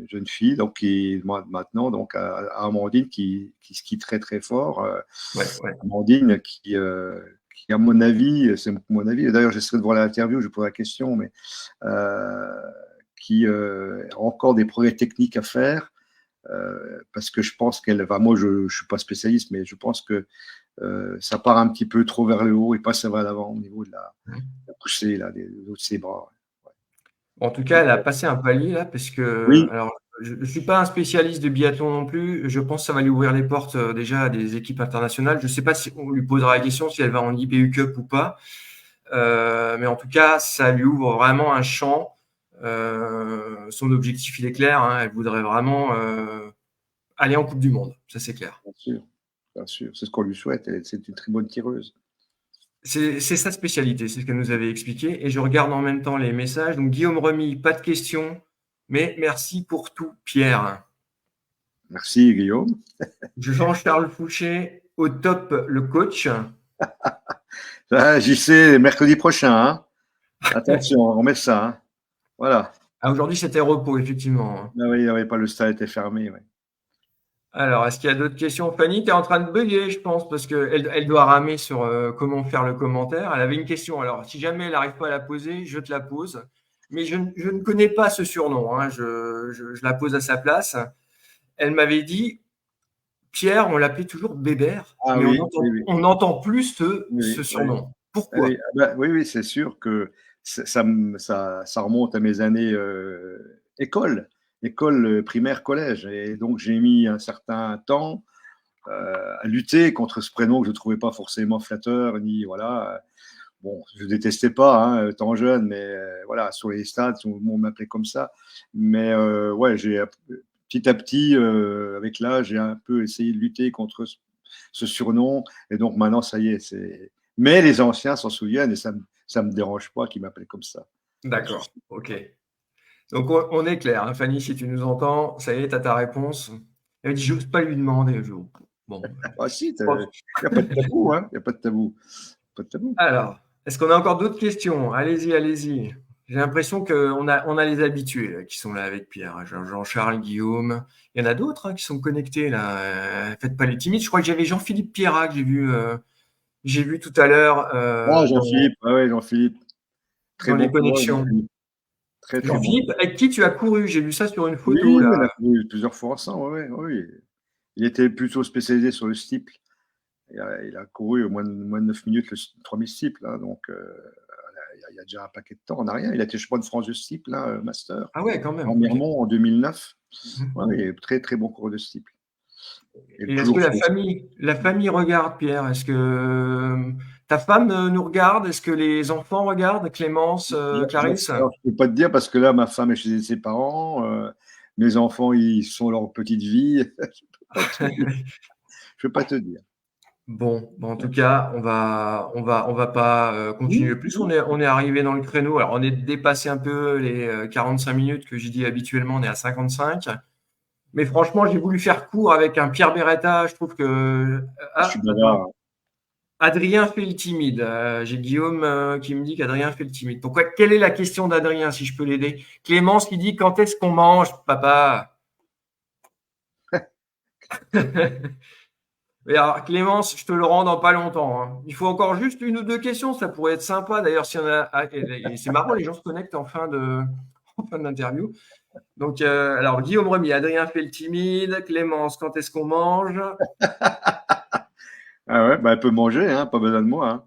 jeune fille donc qui maintenant donc à Amandine qui skie très très fort. Ouais. Amandine qui à mon avis, c'est mon avis, d'ailleurs j'essaierai de voir l'interview, je poserai la question, mais qui a encore des progrès techniques à faire. Parce que je pense moi je ne suis pas spécialiste, mais je pense que ça part un petit peu trop vers le haut et pas ça va à l'avant au niveau de la poussée là, de ses bras. Ouais. En tout cas, elle a passé un palier là, parce que, Oui, alors, je ne suis pas un spécialiste de biathlon non plus. Je pense que ça va lui ouvrir les portes déjà à des équipes internationales. Je ne sais pas si on lui posera la question si elle va en IBU Cup ou pas. Mais en tout cas, ça lui ouvre vraiment un champ. Son objectif, il est clair, hein. Elle voudrait vraiment aller en Coupe du Monde. Ça, c'est clair. bien sûr, c'est ce qu'on lui souhaite. C'est une très bonne tireuse. C'est sa spécialité, c'est ce qu'elle nous avait expliqué. Et je regarde en même temps les messages. Donc, Guillaume Remy, pas de questions, mais merci pour tout, Pierre. Merci Guillaume. Jean-Charles Fouché, au top, le coach. J'y sais mercredi prochain. Hein. Attention, on met ça. Hein. Voilà. Ah, aujourd'hui, c'était repos, effectivement. Ah oui, il n'y avait pas le stade était fermé. Ouais. Alors, est-ce qu'il y a d'autres questions? Fanny, tu es en train de bugger, je pense, parce qu'elle doit ramer sur comment faire le commentaire. Elle avait une question. Alors, si jamais elle n'arrive pas à la poser, je te la pose. Mais je ne connais pas ce surnom, hein. Je la pose à sa place. Elle m'avait dit, Pierre, on l'appelait toujours Bébert, Ah mais oui, oui. on n'entend plus ce Oui, oui. surnom. Pourquoi? Oui, c'est sûr que ça remonte à mes années école primaire, collège. Et donc, j'ai mis un certain temps à lutter contre ce prénom que je ne trouvais pas forcément flatteur, ni voilà. Bon, je ne détestais pas, hein, étant jeune, mais voilà, sur les stades, on m'appelait comme ça. Mais ouais, petit à petit, avec l'âge, j'ai un peu essayé de lutter contre ce surnom. Et donc maintenant, ça y est. Mais les anciens s'en souviennent et ça me dérange pas qu'ils m'appellent comme ça. D'accord, ok. Donc, on est clair, hein. Fanny, si tu nous entends, ça y est, tu as ta réponse. Elle dit, j'ose pas lui demander. Bon. Ah si, il n'y a pas de tabou, hein. Il n'y a pas de tabou. Pas de tabou. Alors, est-ce qu'on a encore d'autres questions? Allez-y, allez-y. J'ai l'impression qu'on a les habitués là, qui sont là avec Pierre. Jean-Charles, Guillaume. Il y en a d'autres qui sont connectés là. Faites pas les timides. Je crois que j'avais Jean-Philippe Pierrat que j'ai vu tout à l'heure Ah, Jean-Philippe, ah ouais, Jean-Philippe. Très dans bon les coureur, connexions. Jean-Philippe. Très, très bon. Jean-Philippe, avec qui tu as couru? J'ai vu ça sur une Oui, photo là. on a couru plusieurs fois ensemble, ouais, oui. Il était plutôt spécialisé sur le steeple. Il a couru au moins de 9 minutes le 3000 steeple, hein, donc il y a déjà un paquet de temps en arrière. Il a été champion de France de steeple, hein, master, Ah ouais, quand même. en Ok. Miremont en 2009. Mhm. Ouais, il est très, très bon coureur de steeple. Et Et est-ce que toujours la famille regarde, Pierre? Est-ce que ta femme nous regarde? Est-ce que les enfants regardent? Clémence, Clarisse? alors, je ne peux pas te dire parce que là, ma femme est chez ses parents. Mes enfants, ils sont leur petite vie. Je peux pas te dire. Bon, en tout cas, on va pas continuer plus. On est arrivé dans le créneau. Alors, on est dépassé un peu les 45 minutes que j'ai dit habituellement. On est à 55. Mais franchement, j'ai voulu faire court avec un Pierre Beretta. Je trouve que Je suis attends. bavard. Adrien fait le timide. J'ai Guillaume qui me dit qu'Adrien fait le timide. Pourquoi? Quelle est la question d'Adrien, si je peux l'aider? Clémence qui dit quand est-ce qu'on mange, papa? Et alors, Clémence, je te le rends dans pas longtemps, hein. Il faut encore juste une ou deux questions, ça pourrait être sympa. D'ailleurs, si on a, et c'est marrant, les gens se connectent en fin d'interview. Donc, alors Guillaume Remy, Adrien fait le timide, Clémence, quand est-ce qu'on mange? Ah ouais, bah, elle peut manger, hein, pas besoin de moi, hein.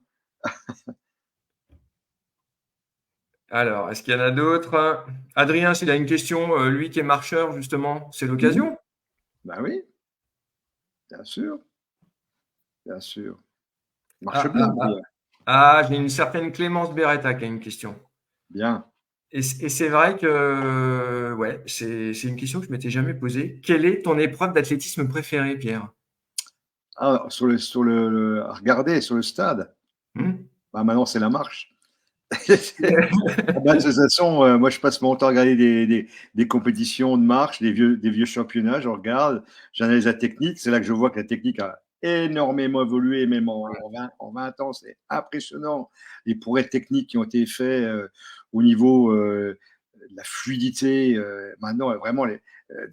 Alors, est-ce qu'il y en a d'autres? Adrien, s'il a une question, lui qui est marcheur, justement, c'est Mhm. l'occasion. Bah oui, bien sûr, bien sûr. Il marche Ah, bien, ah, ah. Adrien. J'ai une certaine Clémence Beretta qui a une question. Bien. Et c'est vrai que ouais, c'est une question que je m'étais jamais posée. Quelle est ton épreuve d'athlétisme préférée, Pierre? Ah, à regarder sur le stade. Hmm. Bah, maintenant, c'est la marche. Ah bah, de toute façon, moi, je passe mon temps à regarder des compétitions de marche, des vieux championnats. Je regarde, j'analyse la technique. C'est là que je vois que la technique a énormément évolué, même en 20 ans. C'est impressionnant. Les progrès techniques qui ont été faits au niveau de la fluidité. Maintenant, vraiment,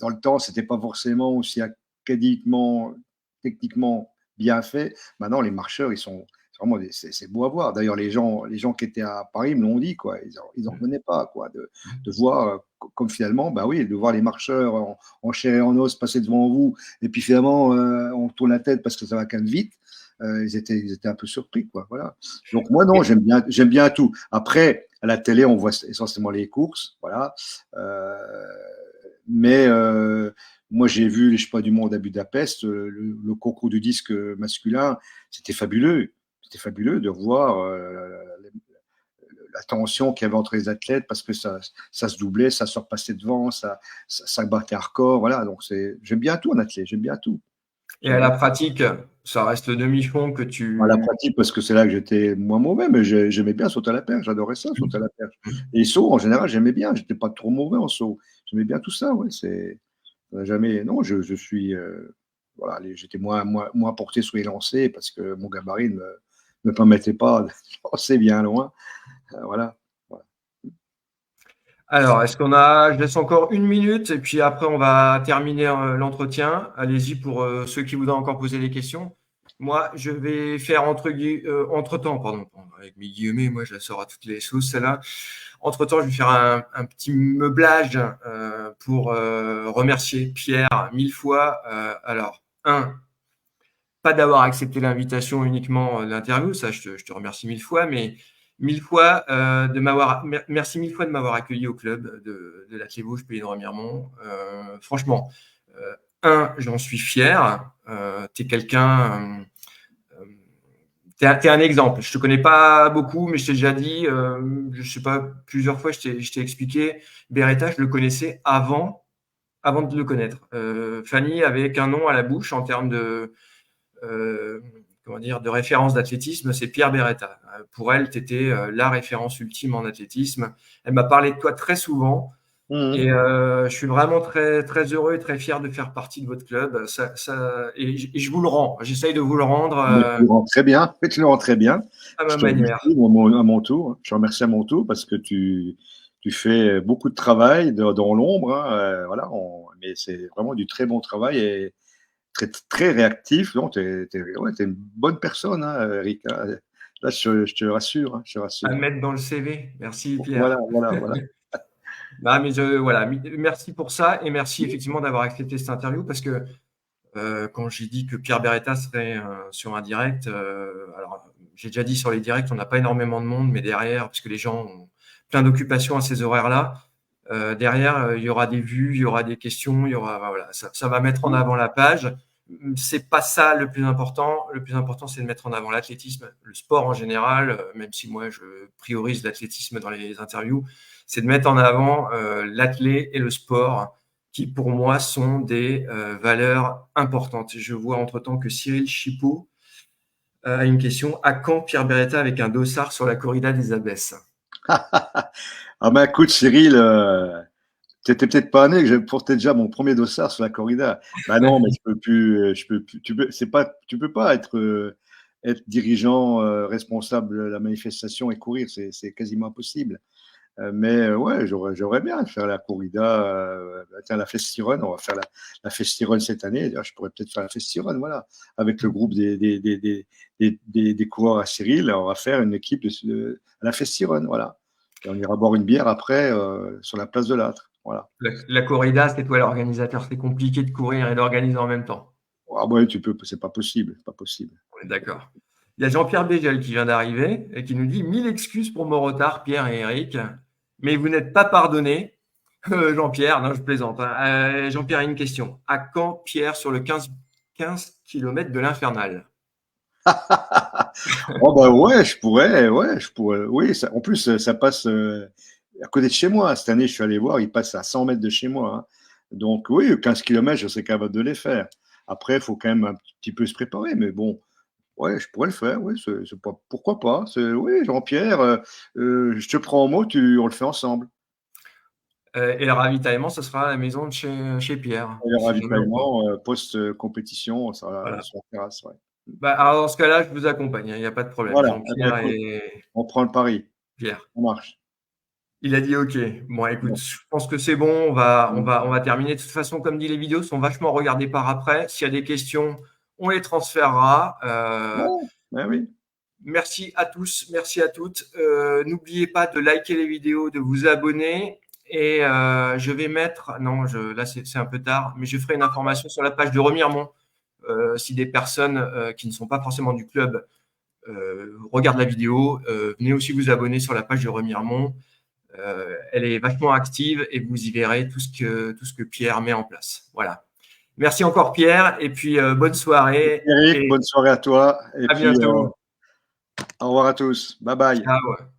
dans le temps, c'était pas forcément aussi académiquement, techniquement bien fait. Maintenant, les marcheurs, ils sont vraiment c'est beau à voir. D'ailleurs, les gens qui étaient à Paris me l'ont dit, quoi. Ils en revenaient pas, quoi, de voir, comme finalement, bah oui, de voir les marcheurs en chair et en os passer devant vous, et puis finalement, on tourne la tête parce que ça va quand même vite. Ils étaient un peu surpris, quoi. Voilà. Donc moi, non, Et- j'aime bien tout. Après, à la télé, on voit essentiellement les courses, voilà. Euh, mais moi, j'ai vu les Championnats du Monde à Budapest, le concours du disque masculin, c'était fabuleux. C'était fabuleux de voir la tension qu'il y avait entre les athlètes parce que ça se doublait, ça se repassait devant, ça battait un record. Voilà, donc j'aime bien tout en athlète, j'aime bien tout. Et J'aime à bien la tout. pratique, ça reste le demi-fond que À la tu. pratique, parce que c'est là que j'étais moins mauvais, mais j'aimais bien sauter à la perche, j'adorais ça, sauter à la perche. Et saut, en général, j'aimais bien, j'étais pas trop mauvais en saut. J'aimais bien tout ça, ouais, jamais. Non, je suis. Voilà, j'étais moins porté sur les lancers parce que mon gabarit ne me permettait pas de lancer bien loin. Voilà. Voilà. Alors, je laisse encore une minute et puis après on va terminer l'entretien. Allez-y pour ceux qui voudraient encore poser des questions. Moi, je vais faire entre-temps, pardon, avec mes guillemets, moi je la sors à toutes les sauces, celle-là. Entre-temps, je vais faire un petit meublage pour remercier Pierre mille fois. Alors, pas d'avoir accepté l'invitation uniquement de l'interview, ça je te remercie mille fois, mais merci mille fois de m'avoir accueilli au club de l'Athlé Vosges Pays de Remiremont. Franchement, j'en suis fier. T'es quelqu'un, t'es un exemple. Je te connais pas beaucoup, mais je t'ai déjà dit, je sais pas, plusieurs fois, je t'ai expliqué. Beretta, je le connaissais avant de le connaître. Fanny avait qu'un nom à la bouche en termes euh, de référence d'athlétisme, c'est Pierre Beretta. Pour elle, tu étais la référence ultime en athlétisme. Elle m'a parlé de toi très souvent. Mhm. Et je suis vraiment très, très heureux et très fier de faire partie de votre club. Et je vous le rends. J'essaye de vous le rendre Mais tu le rends très bien, tu le rends très bien. à Je ma te manière. remercie à mon tour. Je te remercie à mon tour parce que tu fais beaucoup de travail dans l'ombre, hein, voilà, mais c'est vraiment du très bon travail et très, très réactif. Donc, ouais, t'es une bonne personne, hein, Eric, hein. Là, je te rassure, hein, je te À rassure. mettre dans le CV. Merci, Voilà, Pierre. voilà, voilà. Non, mais voilà, merci pour ça et merci effectivement d'avoir accepté cette interview parce que quand j'ai dit que Pierre Beretta serait sur un direct, alors j'ai déjà dit sur les directs, on n'a pas énormément de monde, mais derrière, parce que les gens ont plein d'occupations à ces horaires-là, derrière, il y aura des vues, il y aura des questions, il y aura, voilà, ça va mettre en avant la page. C'est pas ça le plus important. Le plus important, c'est de mettre en avant l'athlétisme, le sport en général, même si moi je priorise l'athlétisme dans les interviews, c'est de mettre en avant l'athlé et le sport qui pour moi sont des valeurs importantes. Je vois entre-temps que Cyril Chipot a une question. À quand Pierre Beretta avec un dossard sur la corrida des abbesses? Ah ben écoute Cyril, t'étais peut-être pas né que j'ai porté déjà mon premier dossard sur la corrida. Bah non, mais je peux plus, tu peux pas être, être dirigeant, responsable de la manifestation et courir, c'est quasiment impossible. Mais ouais, j'aurais bien faire la corrida, tiens, la Festirun, on va faire la Festirun cette année. D'ailleurs, je pourrais peut-être faire la Festirun, voilà, avec le groupe des coureurs à Cyril, on va faire une équipe à la Festirun, voilà. Et on ira boire une bière après sur la place de l'Âtre, voilà. La corrida, c'est toi l'organisateur. C'est compliqué de courir et d'organiser en même temps. Ah ouais, tu peux, c'est pas possible, pas possible. On est d'accord. Il y a Jean-Pierre Bégel qui vient d'arriver et qui nous dit 1000 excuses pour mon retard, Pierre et Eric, mais vous n'êtes pas pardonnés. Jean-Pierre, non, je plaisante, hein. Jean-Pierre a une question. À quand Pierre sur le 15 km de l'Infernal? Oh bah ouais, je pourrais, oui, en plus, ça passe à côté de chez moi. Cette année, je suis allé voir, il passe à 100 mètres de chez moi, hein. Donc oui, 15 kilomètres, je serais capable de les faire. Après, il faut quand même un petit peu se préparer, mais bon, ouais, je pourrais le faire, oui, pourquoi pas. Oui, Jean-Pierre, je te prends au mot, on le fait ensemble. Et le ravitaillement, ce sera à la maison de chez Pierre, Et le si jamais on peut. ravitaillement, post-compétition, ça sera Voilà. sur la terrasse, ouais. Bah, alors dans ce cas-là, je vous accompagne, hein, il n'y a pas de problème. Voilà, eh ben, Jean-Pierre écoute, et on prend le pari, Pierre. ça marche. Il a dit OK. Bon, écoute, Bon. je pense que c'est bon. On va terminer. De toute façon, comme dit, les vidéos sont vachement regardées par après. S'il y a des questions, on les transférera. Ouais, ouais, oui. Merci à tous, merci à toutes. N'oubliez pas de liker les vidéos, de vous abonner. Et je vais mettre, non, là c'est un peu tard, mais je ferai une information sur la page de Remiremont. Si des personnes qui ne sont pas forcément du club regardent la vidéo, venez aussi vous abonner sur la page de Remiremont. Elle est vachement active et vous y verrez tout ce que Pierre met en place. Voilà. Merci encore Pierre et puis bonne soirée Eric, et bonne soirée à toi. Et à puis, bientôt. au revoir à tous. Bye bye. Ciao.